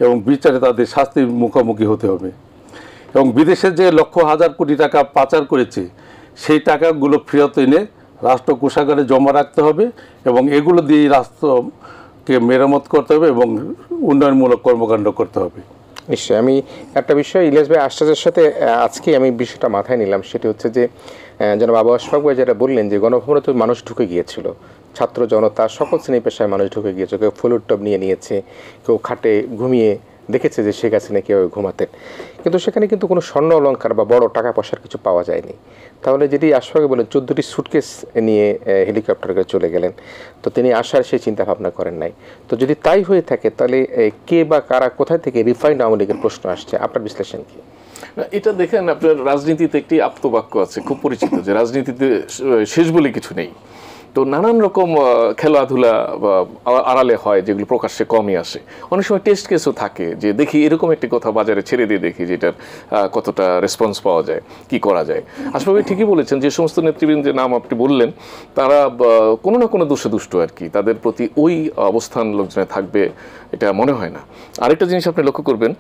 এবং বিচারে তাদের শাস্তির মুখোমুখি হতে হবে। এবং বিদেশে যে লক্ষ হাজার কোটি টাকা পাচার করেছে, সেই টাকাগুলো ফেরত এনে রাষ্ট্র কোষাগারে জমা রাখতে হবে, এবং এগুলো দিয়ে রাষ্ট্রকে মেরামত করতে হবে এবং উন্নয়নমূলক কর্মকাণ্ড করতে হবে। নিশ্চয়ই। আমি একটা বিষয় ইলিয়াস ভাই আশ্বাসের সাথে আজকে আমি বিষয়টা মাথায় নিলাম, সেটি হচ্ছে যে জনাব আবু আশফাক ভাই যেটা বললেন যে গণভবনে তো মানুষ ঢুকে গিয়েছিল, ছাত্র জনতা সকল শ্রেণী পেশায় মানুষ ঢুকে গিয়েছে, কেউ ফুলুর টব নিয়েছে, কেউ খাটে ঘুমিয়ে দেখেছে যে শেখ হাসিনা কীভাবে ঘুমাতেন, কিন্তু সেখানে কিন্তু কোনো স্বর্ণ অলঙ্কার বা বড় টাকা পয়সার কিছু পাওয়া যায়নি। তাহলে যেটি আশফাকে বলেন 14টি সুটকেস নিয়ে হেলিকপ্টারে চলে গেলেন, তো তিনি আসার সেই চিন্তা ভাবনা করেন নাই। তো যদি তাই হয়ে থাকে তাহলে কে বা কারা কোথায় থেকে রিফাইন্ড আওয়ামী লীগের প্রশ্ন আসছে, আপনার বিশ্লেষণ কি? এটা দেখেন, আপনার রাজনীতিতে একটি আপ্তবাক্য আছে খুব পরিচিত, যে রাজনীতিতে শেষ বলে কিছু নেই। তো নানান রকম খেলাধুলা আড়ালে হয় যেগুলো প্রকাশ্যে কমই আসে। অনেক সময় টেস্ট কেসও থাকে, যে দেখি এরকম একটি কথা বাজারে ছেড়ে দিয়ে দেখি যেটার কতটা রেসপন্স পাওয়া যায়, কি করা যায়। আসলে ঠিকই বলেছেন, যে সমস্ত নেতৃবৃন্দের নাম আপনি বললেন তারা কোনো না কোনো দোষে দুষ্ট আর কি, তাদের প্রতি ওই অবস্থান লোকজনে থাকবে এটা মনে হয় না। আরেকটা জিনিস আপনি লক্ষ্য করবেন,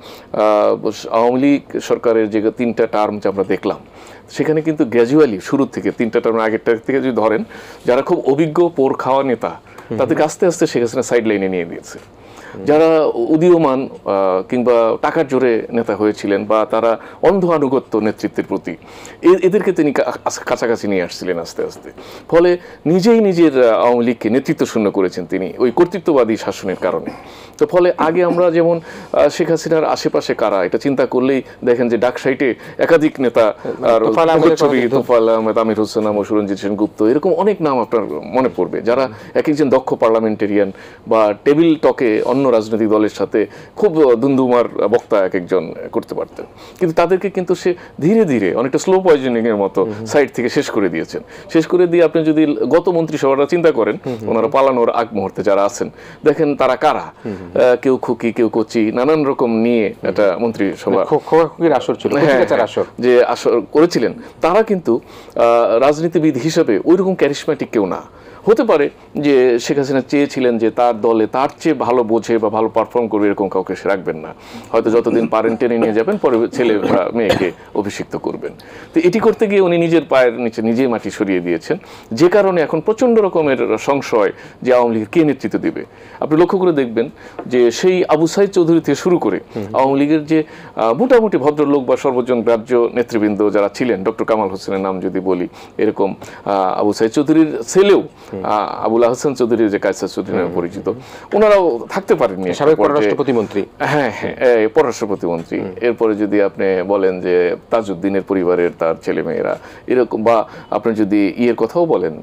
আওয়ামী লীগ সরকারের যে 3টা টার্ম যে আমরা দেখলাম, সেখানে কিন্তু গ্র্যাজুয়ালি শুরু থেকে 3টা টার্ম আগেরটা থেকে যদি ধরেন, যারা খুব অভিজ্ঞ পোর খাওয়া নেতা তাদেরকে আস্তে আস্তে শেখ হাসিনা সাইড লাইনে নিয়ে দিয়েছে। যারা উদীয়মান কিংবা টাকার জোরে নেতা হয়েছিলেন বা তারা অন্ধ আনুগত্য নেতৃত্বের প্রতি, এদেরকে তিনি কাছাকাছি নিয়ে আসছিলেন আস্তে আস্তে। ফলে নিজেই নিজের আওয়ামী লীগকে নেতৃত্ব শূন্য করেছেন তিনি ওই কর্তৃত্ববাদী শাসনের কারণে। তো ফলে আগে আমরা যেমন শেখ হাসিনার আশেপাশে কারা, এটা চিন্তা করলেই দেখেন যে ডাকসাইটে একাধিক নেতা, তোফায়েল আহমেদ, আমির হোসেন আমর, সুরঞ্জিত সেনগুপ্ত, এরকম অনেক নাম আপনার মনে পড়বে, যারা এক একজন দক্ষ পার্লামেন্টেরিয়ান বা টেবিল টকে অন্য রাজনৈতিক দলের সাথে খুব দুন্দুমার বক্তা এক একজন করতে পারতেন। কিন্তু তাদেরকে কিন্তু সে ধীরে ধীরে অনেকটা স্লো পয়জনিং এর মতো সাইড থেকে শেষ করে দিয়েছেন। শেষ করে দিয়ে আপনি যদি গত মন্ত্রিসভাটা চিন্তা করেন, ওনারা পালানোর আগ মুহূর্তে যারা আছেন, দেখেন তারা কারা, কেউ খুকি, কেউ কচি, নানান রকম নিয়ে একটা মন্ত্রিসভা যে আসর করেছিলেন, তারা কিন্তু রাজনীতিবিদ হিসেবে ওইরকম ক্যারিসম্যাটিক কেউ না। হতে পারে যে শেখ হাসিনা চেয়েছিলেন যে তার দলে তার চেয়ে ভালো বোঝে বা ভালো পারফর্ম করবে এরকম কাউকে সে রাখবেন না, হয়তো যতদিন পারেন টেনে নিয়ে যাবেন, পরে ছেলে বা মেয়েকে অভিষিক্ত করবেন। তো এটি করতে গিয়ে উনি নিজের পায়ের নিচে নিজেই মাটি সরিয়ে দিয়েছেন, যে কারণে এখন প্রচণ্ড রকমের সংশয় যে আওয়ামী লীগের কে নেতৃত্ব দেবে। আপনি লক্ষ্য করে দেখবেন যে সেই আবু সাইদ চৌধুরী থেকে শুরু করে আওয়ামী লীগের যে মোটামুটি ভদ্রলোক বা সর্বজন গ্রাহ্য নেতৃবৃন্দ যারা ছিলেন, ডক্টর কামাল হোসেনের নাম যদি বলি, এরকম আবু সাইদ চৌধুরীর ছেলেও আবুল আহসান চৌধুরী, যে কায়সার চৌধুরী নামে পরিচিত, ওনারাও থাকতে পারেননি, পররাষ্ট্রপ্রতিমন্ত্রী। হ্যাঁ হ্যাঁ, পররাষ্ট্রপ্রতিমন্ত্রী। এরপরে যদি আপনি বলেন যে তাজউদ্দিনের পরিবারের তার ছেলে মেয়েরা এরকম, বা আপনি যদি ইয়ের কথাও বলেন,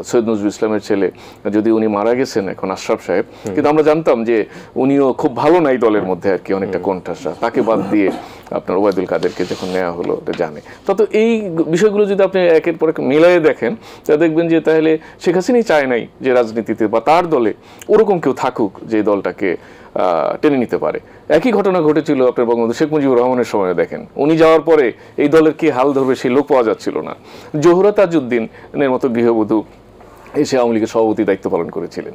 সৈয়দ নজরুল ইসলামের ছেলে, যদি উনি মারা গেছেন এখন আশরাফ সাহেব, কিন্তু আমরা জানতাম যে উনিও খুব ভালো নাই দলের মধ্যে আর কি, অনেকটা কণ্ঠাসা, তাকে বাদ দিয়ে আপনার ওবায়দুল কাদেরকে যখন নেওয়া হলো জানে। তত এই বিষয়গুলো যদি আপনি একের পর এক মিলাই দেখেন, তা দেখবেন যে তাহলে শেখ হাসিনা চায় নাই যে রাজনীতিতে বা তার দলে ওরকম কেউ থাকুক যে দলটাকে টেনে নিতে পারে। একই ঘটনা ঘটেছিল আপনার বঙ্গবন্ধু শেখ মুজিবুর রহমানের সময়। দেখেন উনি যাওয়ার পরে এই দলের কি হাল ধরবে সেই লোক পাওয়া যাচ্ছিল না। জোহরা তাজউদ্দিনের মতো গৃহবধূ এসে আওয়ামী লীগের সভাপতি দায়িত্ব পালন করেছিলেন।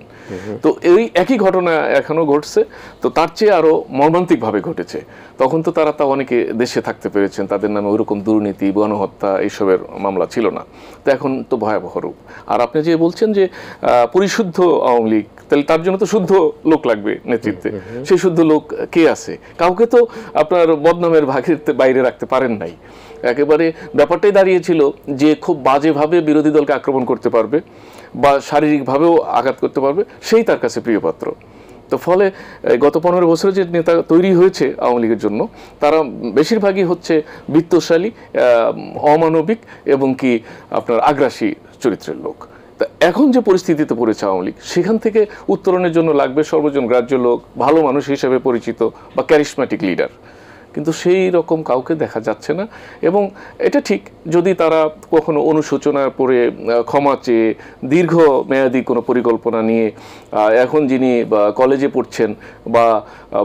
তো এই একই ঘটনা এখনো ঘটছে, তো তার চেয়ে আরো মর্মান্তিকভাবে ঘটেছে। তখন তো তারা অনেকে দেশে থাকতে পেরেছেন, তাদের নামে ওইরকম দুর্নীতি, গণহত্যা এইসবের মামলা ছিল না। তো এখন তো ভয়াবহ রূপ। আর আপনি যে বলছেন যে পরিশুদ্ধ আওয়ামী লীগ, তাহলে তার জন্য তো শুদ্ধ লোক লাগবে নেতৃত্বে। সেই শুদ্ধ লোক কে আছে? কাউকে তো আপনার বদনামের ভাগের বাইরে রাখতে পারেন নাই। একেবারে ব্যাপারটাই দাঁড়িয়েছিল যে খুব বাজেভাবে বিরোধী দলকে আক্রমণ করতে পারবে বা শারীরিকভাবেও আঘাত করতে পারবে, সেই তার কাছে প্রিয়পাত্র। তো ফলে গত 15 বছরে যে নেতা তৈরি হয়েছে আওয়ামী লীগের জন্য, তারা বেশিরভাগই হচ্ছে বিত্তশালী, অমানবিক এবং কি আপনার আগ্রাসী চরিত্রের লোক। তা এখন যে পরিস্থিতিতে পড়েছে আওয়ামী লীগ, সেখান থেকে উত্তরণের জন্য লাগবে সর্বজন গ্রাহ্য লোক, ভালো মানুষ হিসেবে পরিচিত বা ক্যারিশম্যাটিক লিডার। কিন্তু সেই রকম কাউকে দেখা যাচ্ছে না। এবং এটা ঠিক, যদি তারা কখনো অনুশোচনা পড়ে ক্ষমা চেয়ে দীর্ঘ মেয়াদী কোনো পরিকল্পনা নিয়ে এখন যিনি কলেজে পড়ছেন বা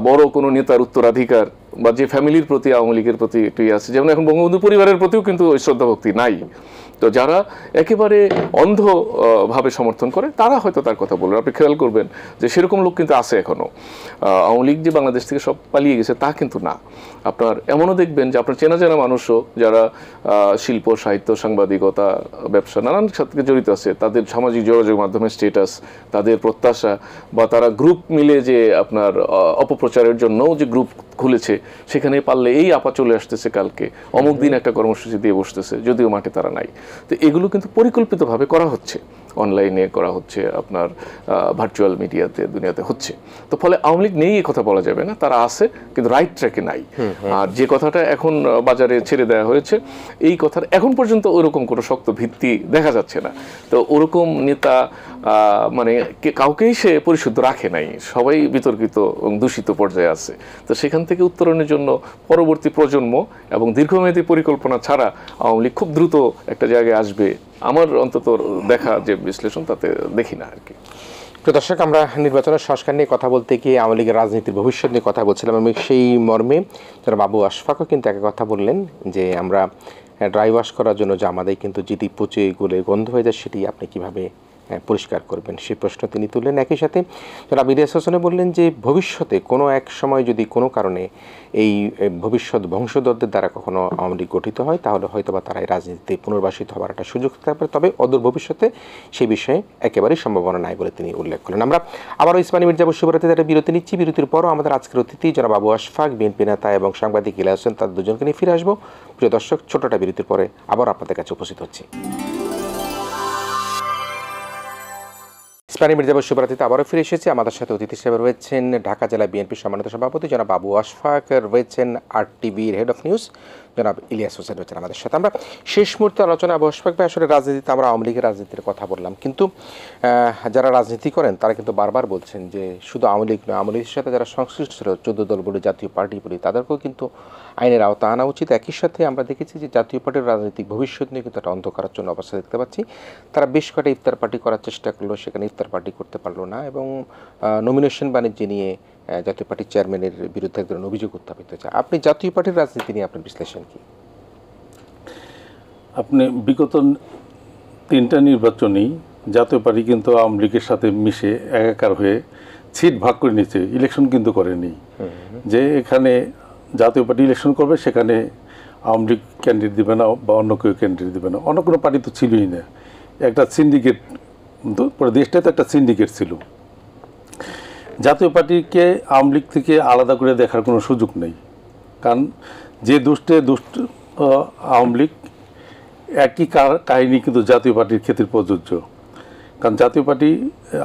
বড় কোনো নেতার উত্তরাধিকার বা যে ফ্যামিলির প্রতি আওয়ামী লীগের প্রতি একটু আছে, যেমন এখন বঙ্গবন্ধু পরিবারের প্রতিও কিন্তু ওই শ্রদ্ধা ভক্তি নাই। তো যারা একেবারে অন্ধভাবে সমর্থন করে তারা হয়তো তার কথা বলবেন। আপনি খেয়াল করবেন যে সেরকম লোক কিন্তু আছে এখনো। আওয়ামী লীগ যে বাংলাদেশ থেকে সব পালিয়ে গেছে তা কিন্তু না। আপনার এমনও দেখবেন যে আপনার চেনা জানা মানুষও যারা শিল্প, সাহিত্য, সাংবাদিকতা, ব্যবসা নানান সাথে জড়িত আছে, তাদের সামাজিক যোগাযোগ মাধ্যমে স্ট্যাটাস, তাদের প্রত্যাশা বা তারা গ্রুপ মিলে যে আপনার অপপ্রচারের জন্যও যে গ্রুপ খুলেছে, সেখানে পারলে এই আপা চলে আসতেছে কালকে, অমুক দিন একটা কর্মসূচি দিয়ে বসতেছে, যদিও মাঠে তারা নাই। তো এগুলো কিন্তু পরিকল্পিতভাবে করা হচ্ছে, অনলাইনে করা হচ্ছে, আপনার ভার্চুয়াল মিডিয়াতে, দুনিয়াতে হচ্ছে। তো ফলে আওয়ামী লীগ নেই এই কথা বলা যাবে না, তারা আছে কিন্তু রাইট ট্র্যাকে নাই। আর যে কথাটা এখন বাজারে ছেড়ে দেওয়া হয়েছে, এই কথার এখন পর্যন্ত ওরকম কোনো শক্ত ভিত্তি দেখা যাচ্ছে না। তো ওরকম নেতা মানে কাউকেই সে পরিশুদ্ধ রাখে নাই, সবাই বিতর্কিত এবং দূষিত পর্যায়ে আছে। তো সেখান থেকে উত্তরণের জন্য পরবর্তী প্রজন্ম এবং দীর্ঘমেয়াদী পরিকল্পনা ছাড়া আওয়ামী লীগ খুব দ্রুত একটা জায়গায় আসবে, আমার অন্তত দেখা যে বিশ্লেষণ তাতে দেখি না আর কি। প্রিয় দর্শক, আমরা নির্বাচনের সংস্কার নিয়ে কথা বলতে গিয়ে আওয়ামী লীগের রাজনীতির ভবিষ্যৎ নিয়ে কথা বলছিলাম। আমি সেই মর্মে যারা বাবু আশফাকও কিন্তু একটা কথা বললেন যে আমরা ড্রাই ওয়াশ করার জন্য যে আমাদের কিন্তু যদি পচে গলে গন্ধ হয়ে যায়, সেটি আপনি কিভাবে পরিষ্কার করবেন সেই প্রশ্ন তিনি তুললেন। একই সাথে যারা ইলিয়াস হোসেন বললেন যে ভবিষ্যতে কোনো এক সময় যদি কোনো কারণে এই ভবিষ্যৎ বংশধরদের দ্বারা কখনো আওয়ামী লীগ গঠিত হয়, তাহলে হয়তো বা তারা এই রাজনীতিতে পুনর্বাসিত হওয়ার একটা সুযোগ থাকতে পারে, তবে অদূর ভবিষ্যতে সেই বিষয়ে একেবারেই সম্ভাবনা নাই বলে তিনি উল্লেখ করলেন। আমরা আবারও ইসমানী মির্জা বশিবরাতে একটা বিরতি নিচ্ছি। বিরতির পরও আমাদের আজকের অতিথি যারা বাবু আশফাক, বিএনপি নেতা এবং সাংবাদিক ইলিয়াস হোসেন, তাদের দুজনকে নিয়ে ফিরে আসবো। প্রিয় দর্শক, ছোটটা বিরতির পরে আবার আপনাদের কাছে উপস্থিত হচ্ছি। ইসমানী মির্জা বশিবরাতে আবারও ফিরে এসেছি। আমাদের সাথে অতিথি হিসেবে রয়েছেন ঢাকা জেলা বিএনপির সম্মানিত সভাপতি জনাব বাবু আশফাক, রয়েছেন RTVর হেড অফ নিউজ জনাব ইলিয়াস হোসেন রয়েছেন আমাদের সাথে। আমরা শেষ মুহূর্তে আলোচনা আবু আশফাক ভাই, আসলে রাজনীতিতে আমরা আওয়ামী লীগের রাজনীতির কথা বললাম, কিন্তু যারা রাজনীতি করেন তারা কিন্তু বারবার বলছেন যে শুধু আওয়ামী লীগ নয়, আওয়ামী লীগের সাথে যারা সংশ্লিষ্ট ছিল, 14 দল বলি, জাতীয় পার্টি বলি, তাদেরকেও কিন্তু আইনের আওতা আনা উচিত। একই সাথে আমরা দেখেছি যে জাতীয় পার্টির রাজনৈতিক ভবিষ্যৎ নিয়ে কিন্তু একটা অন্ধকারাচ্ছন্ন অবস্থা দেখতে পাচ্ছি। তারা বেশ কয়েকটা ইফতার পার্টি করার চেষ্টা করলো, সেখানে ইফতার পার্টি করতে পারলো না, এবং নমিনেশন বাণিজ্য নিয়ে জাতীয় পার্টির চেয়ারম্যানের বিরুদ্ধে এক ধরনের অভিযোগ উত্থাপিত হয়েছে। আপনি জাতীয় পার্টির রাজনীতি নিয়ে আপনার বিশ্লেষণ কি? আপনি বিগত 3টা নির্বাচনেই জাতীয় পার্টি কিন্তু আওয়ামী লীগের সাথে মিশে একাকার হয়ে সিট ভাগ করে নিচ্ছে, ইলেকশন কিন্তু করেনি। যে এখানে জাতীয় পার্টি ইলেকশন করবে, সেখানে আওয়ামী লীগ ক্যান্ডিডেট দেবে না বা অন্য কেউ ক্যান্ডিডেট দেবে না, অন্য কোনো পার্টি তো ছিলই না। একটা সিন্ডিকেট, পুরো দেশটাই তো একটা সিন্ডিকেট ছিল। জাতীয় পার্টিকে আওয়ামী লীগ থেকে আলাদা করে দেখার কোনো সুযোগ নেই, কারণ যে দুষ্ট আওয়ামী লীগ, একই কাহিনী কিন্তু জাতীয় পার্টির ক্ষেত্রে প্রযোজ্য। কারণ জাতীয় পার্টি,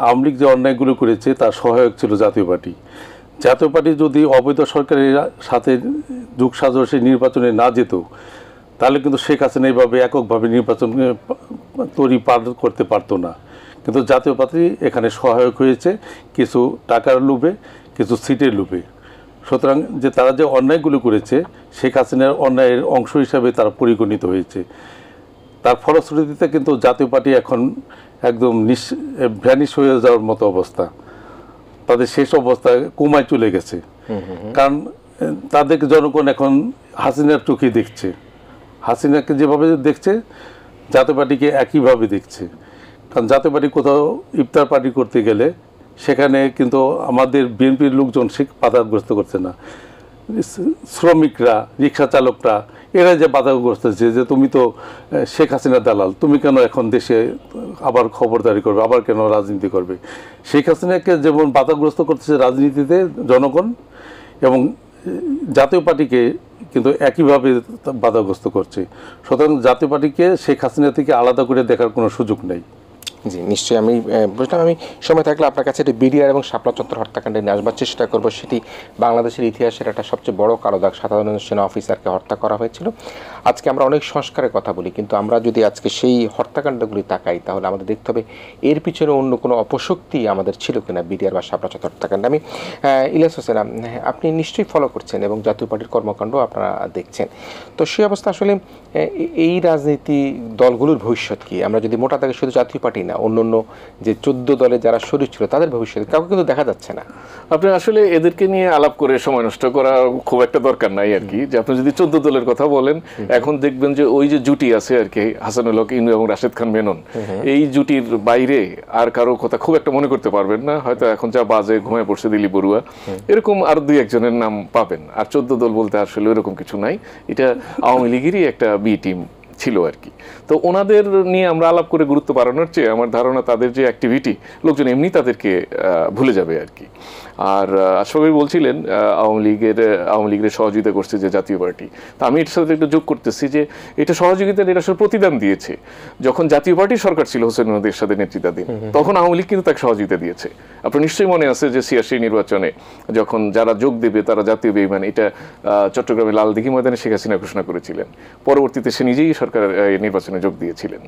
আওয়ামী লীগ যে অন্যায়গুলো করেছে তার সহায়ক ছিল জাতীয় পার্টি। জাতীয় পার্টি যদি অবৈধ সরকারের সাথে যুগ সাজসে নির্বাচনে না যেত, তাহলে কিন্তু শেখ হাসিনা এইভাবে এককভাবে নির্বাচন পার করতে পারতো না। কিন্তু জাতীয় পার্টি এখানে সহায়ক হয়েছে কিছু টাকার লোভে, কিছু সিটের লোভে। সুতরাং যে তারা যে অন্যায়গুলো করেছে, শেখ হাসিনার অন্যায়ের অংশ হিসাবে তারা পরিগণিত হয়েছে। তার ফলশ্রুতিতে কিন্তু জাতীয় পার্টি এখন একদম ভ্যানিশ হয়ে যাওয়ার মতো অবস্থা, তাদের শেষ অবস্থায় কোমায় চলে গেছে। কারণ তাদেরকে জনগণ এখন হাসিনার চোখে দেখছে, হাসিনাকে যেভাবে দেখছে জাতীয় পার্টিকে একইভাবে দেখছে। কারণ জাতীয় পার্টি কোথাও ইফতার পার্টি করতে গেলে সেখানে কিন্তু আমাদের বিএনপির লোকজন সে বাধাগ্রস্ত করছে না, শ্রমিকরা, রিক্সা চালকরা এরা যে বাধাগ্রস্ত হচ্ছে যে তুমি তো শেখ হাসিনার দালাল, তুমি কেন এখন দেশে আবার খবরদারি করবে, আবার কেন রাজনীতি করবে। শেখ হাসিনাকে যেমন বাধাগ্রস্ত করতেছে রাজনীতিতে জনগণ, এবং জাতীয় পার্টিকে কিন্তু একইভাবে বাধাগ্রস্ত করছে। সুতরাং জাতীয় পার্টিকে শেখ হাসিনা থেকে আলাদা করে দেখার কোনো সুযোগ নেই। জি নিশ্চয়ই, আমি বুঝলাম। আমি সময় থাকলে আপনার কাছে একটি বিডিআর এবং শাপলা চত্বর হত্যাকাণ্ডে নিয়ে আসবার চেষ্টা করব। সেটি বাংলাদেশের ইতিহাসের একটা সবচেয়ে বড় কালো দাগ, 57 সেনা অফিসারকে হত্যা করা হয়েছিল। আজকে আমরা অনেক সংস্কারের কথা বলি, কিন্তু আমরা যদি আজকে সেই হত্যাকাণ্ডগুলি তাকাই তাহলে আমাদের দেখতে হবে এর পিছনে অন্য কোনো অপশক্তি আমাদের ছিল কিনা বিডিআর বা শাপলা চত্বর হত্যাকাণ্ড। আমি ইলিয়াস হোসেন, আপনি নিশ্চয়ই ফলো করছেন এবং জাতীয় পার্টির কর্মকাণ্ড আপনারা দেখছেন, তো সেই অবস্থা আসলে এই রাজনীতি দলগুলোর ভবিষ্যৎ কি? আমরা যদি মোটা দাগে শুধু জাতীয় পার্টি না, অন্য অন্য যে 14 দলে যারা শরীর ছিল তাদের ভবিষ্যৎ কাউকে কিন্তু দেখা যাচ্ছে না। আপনি আসলে এদেরকে নিয়ে আলাপ করে সময় নষ্ট করা খুব একটা দরকার নাই আর কি। যে আপনি যদি 14 দলের কথা বলেন, এখন দেখবেন যে ওই যে জুটি আছে আর কি, হাসানুল হক ইনু এবং রাশেদ খান মেনন, এই জুটির বাইরে আর কারো কথা খুব একটা মনে করতে পারবেন না। হয়তো এখন যা বাজে ঘুমায় পড়ছে দিলীপ বড়ুয়া, এরকম আর 2-1 জনের নাম পাবেন। আর 14 দল বলতে আসলে এরকম কিছু নাই, এটা আওয়ামী লীগেরই একটা বি টিম ছিল আর কি। তো ওনাদের নিয়ে আমরা আলাপ করে গুরুত্ব বাড়ানোর চেয়ে আমার ধারণা তাদের যে অ্যাক্টিভিটি, লোকজন এমনি তাদেরকে ভুলে যাবে আর কি। আর আশরাফ ভাই বলছিলেন আওয়ামী লীগের সহযোগিতা করছে যে জাতীয় পার্টি, তা আমি এটার সাথে একটু যোগ করতেছি যে এটা সহযোগিতার এটা আসলে প্রতিদান দিয়েছে। যখন জাতীয় পার্টির সরকার ছিল হোসেন মোহাম্মদ এরশাদের নেতৃত্বাধীন, তখন আওয়ামী লীগ কিন্তু তাকে সহযোগিতা দিয়েছে। আপনার নিশ্চয়ই মনে আছে যে 86 নির্বাচনে যখন যারা যোগ দেবে তারা জাতীয় বেঈমান, এটা চট্টগ্রামে লালদিঘি ময়দানে শেখ হাসিনা ঘোষণা করেছিলেন। পরবর্তীতে সে নিজেই সরকার নির্বাচনে যোগ দিয়েছিলেন।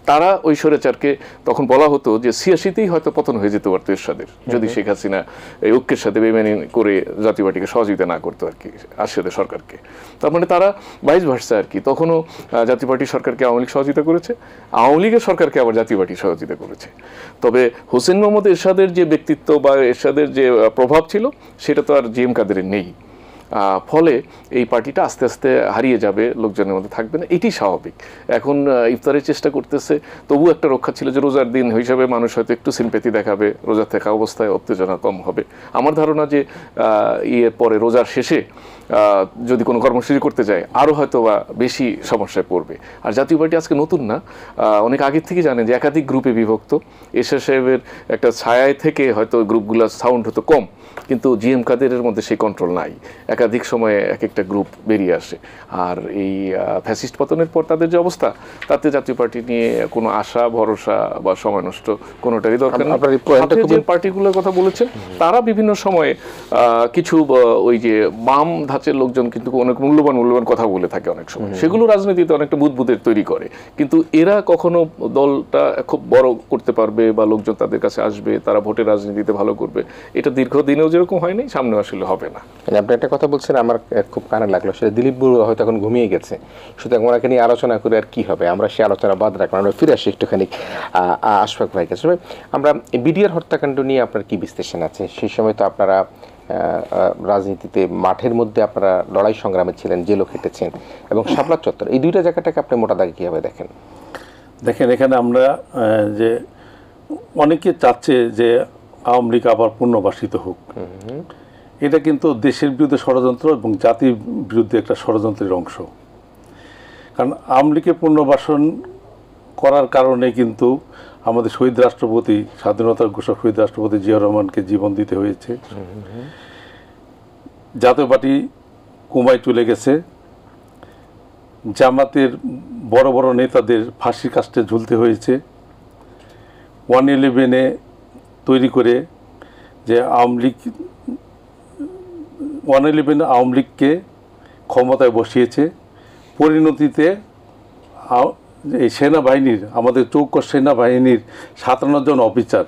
তারা ওই স্বৈরাচারকে তখন বলা হতো যে 86তেই হয়তো পতন হয়ে যেতে পারতো এরশাদের, যদি শেখ হাসিনা এই ঐক্যের সাথে বেইমানি করে জাতীয় পার্টিকে সহযোগিতা না করতো আর কি, আরশাদের সরকারকে। তার মানে তারা ভাইস ভার্সা আর কি, তখনও জাতীয় পার্টির সরকারকে আওয়ামী লীগ সহযোগিতা করেছে, আওয়ামী লীগের সরকারকে আবার জাতীয় পার্টি সহযোগিতা করেছে। তবে হোসেন মোহাম্মদ এরশাদের যে ব্যক্তিত্ব বা এরশাদের যে প্রভাব ছিল সেটা তো আর জিএম কাদেরের নেই। ফলে এই পার্টিটা আস্তে আস্তে হারিয়ে যাবে, লোকজনের মধ্যে থাকবে না, এটি স্বাভাবিক। এখন ইফতারের চেষ্টা করতেছে, তবু একটা রক্ষা ছিল যে রোজার দিন হিসাবে মানুষ হয়তো একটু সিম্প্যাথি দেখাবে, রোজা থাকা অবস্থায় উত্তেজনা কম হবে। আমার ধারণা যে ইয়ের পরে রোজার শেষে যদি কোনো কর্মসূচি করতে যায় আরও হয়তো বা বেশি সমস্যায় পড়বে। আর জাতীয় পার্টি আজকে নতুন না, অনেক আগের থেকে জানেন যে একাধিক গ্রুপে বিভক্ত। এরশাদ সাহেবের একটা ছায়ায় থেকে হয়তো গ্রুপগুলোর সাউন্ড হতো কম, কিন্তু জিএম কাদেরের মধ্যে সেই কন্ট্রোল নাই, একাধিক সময়ে এক একটা গ্রুপ বেরিয়ে আসে। আর এই ফ্যাসিস্ট পতনের পর তাদের যে অবস্থা, তাতে জাতীয় পার্টি নিয়ে কোনো আশা ভরসা বা সময় নষ্ট কোনোটারই দরকার নেই। যে পার্টিগুলোর কথা বলেছেন তারা বিভিন্ন সময়ে কিছু ওই যে বাম ধাঁচের লোকজন কিন্তু অনেক মূল্যবান কথা বলে থাকে অনেক সময়, সেগুলো রাজনীতিতে অনেকটা বুদবুদের তৈরি করে। কিন্তু এরা কখনো দলটা খুব বড় করতে পারবে বা লোকজন তাদের কাছে আসবে, তারা ভোটের রাজনীতিতে ভালো করবে, এটা দীর্ঘদিনেও যেরকম হয়নি, সামনে আসলে হবে না। আপনি একটা কথা বলছেন আমার খুব কানে লাগলো, সেটা দিলীপ বড়ুয়া হয়তো এখন ঘুমিয়ে গেছে, সুতরাং ওনাকে নিয়ে আলোচনা করে আর কি হবে, আমরা সেই আলোচনা বাদ রাখলাম। আমরা ফিরে আসি একটুখানি আশফাক ভাইয়ের কাছে। আমরা বিডিআর হত্যাকাণ্ড নিয়ে আপনার কি বিশ্লেষণ আছে? সেই সময় তো আপনারা রাজনীতিতে মাঠের মধ্যে আপনারা লড়াই সংগ্রামে ছিলেন, জেলও খেটেছেন, এবং শাপলা চত্বর, এই দুইটা জায়গাটাকে আপনি মোটা দাগে কীভাবে দেখেন? দেখেন, এখানে আমরা যে অনেকে চাচ্ছে যে আওয়ামী লীগ আবার পুনর্বাসিত হোক, এটা কিন্তু দেশের বিরুদ্ধে ষড়যন্ত্র এবং জাতির বিরুদ্ধে একটা ষড়যন্ত্রের অংশ। কারণ আওয়ামী লীগের পুনর্বাসন করার কারণে কিন্তু আমাদের শহীদ রাষ্ট্রপতি, স্বাধীনতার ঘোষক শহীদ রাষ্ট্রপতি জিয়া রহমানকে জীবন দিতে হয়েছে, জাতীয় পার্টি কোমায় চলে গেছে, জামাতের বড় বড় নেতাদের ফাঁসির কাস্টে ঝুলতে হয়েছে, 111 তৈরি করে যে আওয়ামী লীগ 111 আওয়ামী লীগকে ক্ষমতায় বসিয়েছে। পরিণতিতে এই সেনাবাহিনীর, আমাদের চৌকস সেনাবাহিনীর 57 জন অফিসার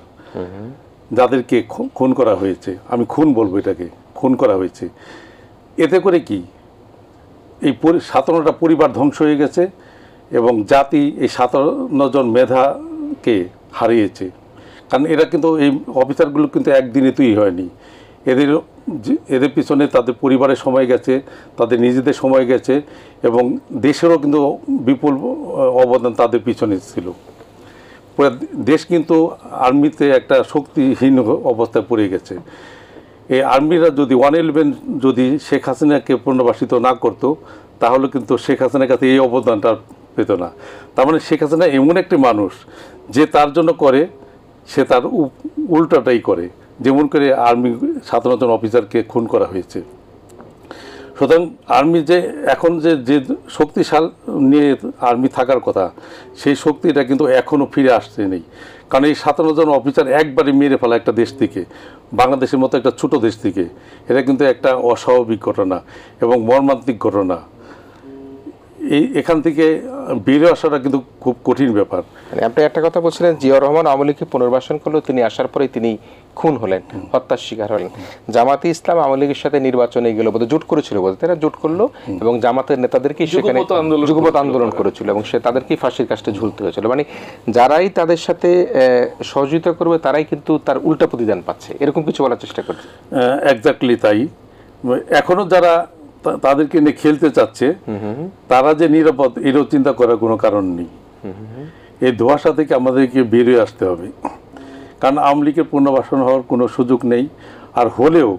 যাদেরকে খুন করা হয়েছে, আমি খুন বলবো, এটাকে খুন করা হয়েছে। এতে করে কি এই 57টা পরিবার ধ্বংস হয়ে গেছে এবং জাতি এই 57 জন মেধাকে হারিয়েছে। কারণ এরা কিন্তু এই অফিসারগুলো কিন্তু একদিনে তৈরি হয়নি, এদের পিছনে তাদের পরিবারের সময় গেছে, তাদের নিজেদের সময় গেছে, এবং দেশেরও কিন্তু বিপুল অবদান তাদের পিছনে ছিল। দেশ কিন্তু আর্মিতে একটা শক্তিহীন অবস্থায় পড়ে গেছে। এই আর্মিরা যদি 111 যদি শেখ হাসিনাকে পুনর্বাসিত না করতো, তাহলে কিন্তু শেখ হাসিনার কাছে এই অবদানটা পেত না। তার মানে শেখ হাসিনা এমন একটি মানুষ যে তার জন্য করে, সে তার উল্টাটাই করে, যেমন করে আর্মি 57 জন অফিসারকে খুন করা হয়েছে। সুতরাং আর্মি যে এখন যে শক্তিশাল নিয়ে আর্মি থাকার কথা, সেই শক্তিটা কিন্তু এখনও ফিরে আসছে নেই। কারণ এই 57 জন অফিসার একবারে মেরে ফেলা একটা দেশ থেকে, বাংলাদেশের মতো একটা ছোট দেশ থেকে, এটা কিন্তু একটা অস্বাভাবিক ঘটনা এবং মর্মান্তিক ঘটনা। এখান থেকে বেরিয়ে আসাটা কিন্তু খুব কঠিন ব্যাপার। মানে আপনি একটা কথা বলছিলেন, জিয়াউর রহমান আওয়ামী লীগকে পুনর্বাসন করলো, তিনি আসার পরে তিনি খুন হলেন, হত্যার শিকার হলেন। জামাতে ইসলাম আওয়ামী লীগের সাথে নির্বাচনে গেল, বোধহয় জোট করেছিল, বোধহয় তারা জোট করলো এবং জামাতের নেতাদেরকেই সেখানে যুগপৎ আন্দোলন করেছিল এবং সে তাদেরকেই ফাঁসির কাস্টে ঝুলতে হয়েছিল। মানে যারাই তাদের সাথে সহযোগিতা করবে তারাই কিন্তু তার উল্টা প্রতিদান পাচ্ছে, এরকম কিছু বলার চেষ্টা করছে। এক্স্যাক্টলি তাই। এখনো যারা তাদেরকে নিয়ে খেলতে চাচ্ছে, তারা যে নিরাপদ এরও চিন্তা করার কোনো কারণ নেই। এই ধোঁয়াশা থেকে আমাদেরকে বেরিয়ে আসতে হবে, কারণ আওয়ামী লীগের পুনর্বাসন হওয়ার কোনো সুযোগ নেই। আর হলেও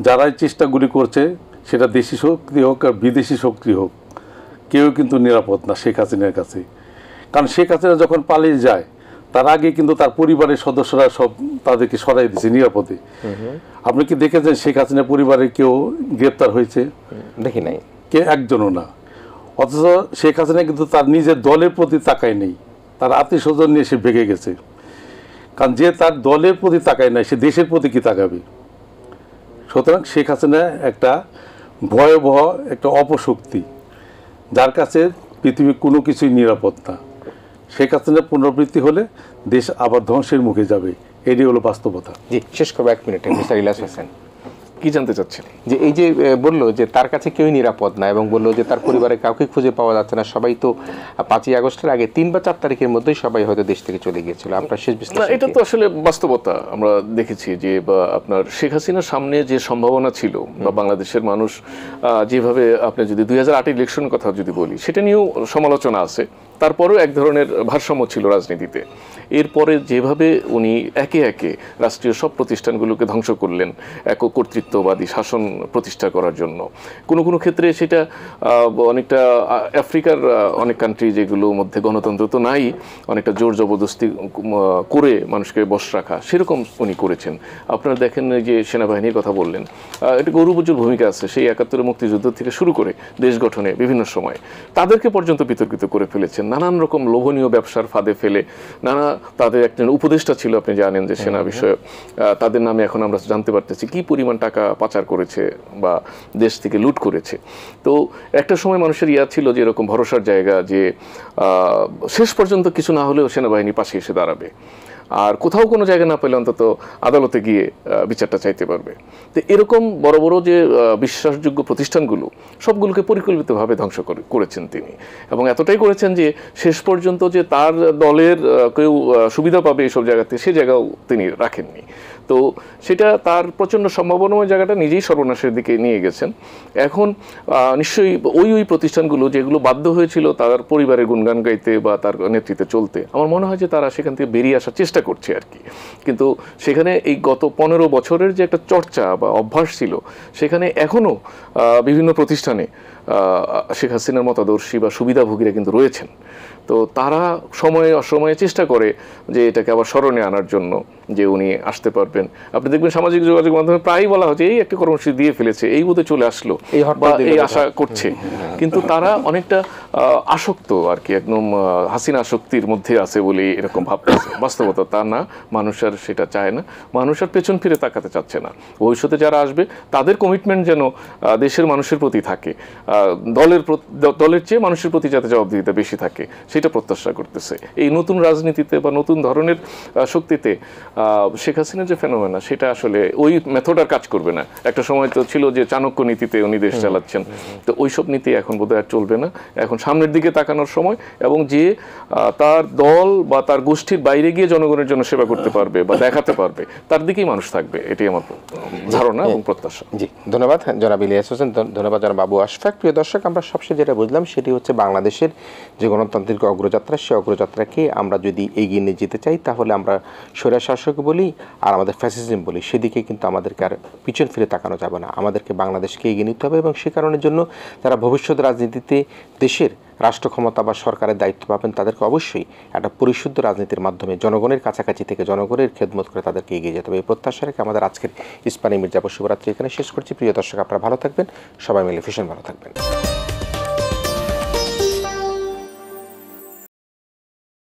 যারাই চেষ্টাগুলি করছে, সেটা দেশি শক্তি হোক আর বিদেশি শক্তি হোক, কেউ কিন্তু নিরাপদ না শেখ হাসিনার কাছে। কারণ শেখ হাসিনা যখন পালিয়ে যায়, তার আগে কিন্তু তার পরিবারের সদস্যরা সব তাদেরকে সরাই দিয়েছে নিরাপদে। আপনি কি দেখেছেন শেখ হাসিনার পরিবারে কেউ গ্রেপ্তার হয়েছে? দেখি নাই, কে একজনও না। অথচ শেখ হাসিনা কিন্তু তার নিজের দলের প্রতি তাকায় নেই, তার আত্মীয় স্বজন নিয়ে সে ভেগে গেছে। কারণ যে তার দলের প্রতি তাকায় নাই, সে দেশের প্রতি কি তাকাবে? সুতরাং শেখ হাসিনা একটা ভয়াবহ একটা অপশক্তি, যার কাছে পৃথিবীর কোনো কিছুই নিরাপদ না। শেখ হাসিনার পুনরাবৃত্তি হলে দেশ আবার ধ্বংসের মুখে যাবে, এটি হলো বাস্তবতা। জি, শেষ করবো 1 মিনিটে। মিস্টার ইলিয়াস হোসেন, কি জানতে চাচ্ছেন? যে এই যে বললো যে তার কাছে কেউই নিরাপদ না এবং বললো যে তার পরিবারে কাউকে খুঁজে পাওয়া যাচ্ছে না, সবাই তো 5ই আগস্টের আগে 3 বা 4 তারিখের মধ্যেই সবাই হয়তো দেশ থেকে চলে গিয়েছিল। আপনার শেষ না, বিশ্লেষণ? এটা তো আসলে বাস্তবতা আমরা দেখেছি যে আপনার শেখ হাসিনার সামনে যে সম্ভাবনা ছিল বা বাংলাদেশের মানুষ যেভাবে, আপনি যদি 2008 ইলেকশনের কথা যদি বলি, সেটা নিয়েও সমালোচনা আছে। তারপরেও এক ধরনের ভারসাম্য ছিল রাজনীতিতে। এরপরে যেভাবে উনি একে একে রাষ্ট্রীয় সব প্রতিষ্ঠানগুলোকে ধ্বংস করলেন এক কর্তৃত্ববাদী শাসন প্রতিষ্ঠা করার জন্য, কোনো কোনো ক্ষেত্রে সেটা অনেকটা আফ্রিকার অনেক কান্ট্রি যেগুলোর মধ্যে গণতন্ত্র তো নাই, অনেকটা জোর জবরদস্তি করে মানুষকে বশ রাখা, সেরকম উনি করেছেন। আপনারা দেখেন যে সেনাবাহিনীর কথা বললেন, এটা গৌরবোজ্জ্বল ভূমিকা আছে সেই 71 মুক্তিযুদ্ধ থেকে শুরু করে দেশ গঠনে বিভিন্ন সময় তাদেরকে পর্যন্ত বিতর্কিত করে ফেলেছেন, নানান রকম লোভনীয় ব্যবসার ফাঁদে ফেলে। তাদের একজন উপদেষ্টা ছিল, আপনি জানেন যে সেনা বিষয়ক, তাদের নামে এখন আমরা জানতে পারতেছি কি পরিমাণ টাকা পাচার করেছে বা দেশ থেকে লুট করেছে। তো একটা সময় মানুষের ইয়া ছিল যে এরকম ভরসার জায়গা যে শেষ পর্যন্ত কিছু না হলেও সেনাবাহিনী পাশে এসে দাঁড়াবে, আর কোথাও কোনো জায়গা না পেলে অন্তত আদালতে গিয়ে বিচারটা চাইতে পারবে। তো এরকম বড় বড় যে বিশ্বাসযোগ্য প্রতিষ্ঠানগুলো সবগুলোকে পরিকল্পিতভাবে ধ্বংস করেছেন তিনি, এবং এতটাই করেছেন যে শেষ পর্যন্ত যে তার দলের কেউ সুবিধা পাবে এইসব জায়গাতে, সে জায়গাও তিনি রাখেননি। তো সেটা তার প্রচণ্ড সম্ভাবনাময় জায়গাটা নিজেই সর্বনাশের দিকে নিয়ে গেছেন। এখন নিশ্চয়ই ওই প্রতিষ্ঠানগুলো যেগুলো বাধ্য হয়েছিল তার পরিবারের গুণগান গাইতে বা তার নেতৃত্বে চলতে, আমার মনে হয় যে তারা সেখান থেকে বেরিয়ে আসার চেষ্টা করছে আর কি। কিন্তু সেখানে এই গত 15 বছরের যে একটা চর্চা বা অভ্যাস ছিল, সেখানে এখনও বিভিন্ন প্রতিষ্ঠানে শেখ হাসিনার মতাদর্শী বা সুবিধাভোগীরা কিন্তু রয়েছেন। তো তারা সময়ে অসময়ে চেষ্টা করে যে এটাকে আবার স্মরণে আনার জন্য যে উনি আসতে পারবেন। আপনি দেখবেন সামাজিক যোগাযোগ মাধ্যমে প্রায়ই বলা হচ্ছে এই একটা কর্মসূচি দিয়ে ফেলেছে, এই বোধে চলে আসলো বা এই আশা করছে, কিন্তু তারা অনেকটা আসক্ত আর কি, একদম হাসিনা আসক্তির মধ্যে আছে বলে এরকম ভাবতেছে। বাস্তবতা তা না, মানুষ আর সেটা চায় না, মানুষ আর পেছন ফিরে তাকাতে চাচ্ছে না। ভবিষ্যতে যারা আসবে তাদের কমিটমেন্ট যেন দেশের মানুষের প্রতি থাকে, দলের চেয়ে মানুষের প্রতি যাতে জবাবদিহিতা বেশি থাকে, সেটা প্রত্যাশা করতেছে। এই নতুন রাজনীতিতে বা নতুন ধরনের শক্তিতে শেখ হাসিনার যে ফেনোমেনা সেটা আসলে ওই মেথড আর কাজ করবে না। একটা সময় তো ছিল যে চাণক্য নীতিতে উনি দেশ চালাচ্ছেন, তো ওইসব নীতি এখন বোধহয় আর চলবে না। এখন সামনের দিকে তাকানোর সময়, এবং যে তার দল বা তার গোষ্ঠীর বাইরে গিয়ে জনগণের জন্য সেবা করতে পারবে বা দেখাতে পারবে তার দিকেই মানুষ থাকবে, এটাই আমার ধারণা এবং প্রত্যাশা। জি, ধন্যবাদ জনাব ইলিয়াস হোসেন, ধন্যবাদ জনাব আবু আশফাক। প্রিয় দর্শক, আমরা সবশেষে যেটা বুঝলাম সেটি হচ্ছে বাংলাদেশের যে গণতান্ত্রিক অগ্রযাত্রা, সেই অগ্রযাত্রাকে আমরা যদি এগিয়ে নিয়ে যেতে চাই তাহলে আমরা স্বৈরশাসক বলি আর আমাদের ফ্যাসিজম বলি, সেদিকে কিন্তু আমাদেরকে আর পিছন ফিরে তাকানো যাবে না। আমাদেরকে বাংলাদেশকে এগিয়ে নিতে হবে, এবং সে কারণের জন্য যারা ভবিষ্যৎ রাজনীতিতে দেশের রাষ্ট্র ক্ষমতা বা সরকারের দায়িত্ব পাবেন তাদেরকে অবশ্যই একটা পরিশুদ্ধ রাজনীতির মাধ্যমে জনগণের কাছাকাছি থেকে জনগণের খেদমত করে তাদেরকে এগিয়ে যেতে হবে। এই প্রত্যাশা রেখে আমাদের আজকের ইস্পানী মির্জাপুর শুভরাত্রি এখানে শেষ করছি। প্রিয় দর্শক, আপনারা ভালো থাকবেন, সবাই মিলে ভীষণ ভালো থাকবেন।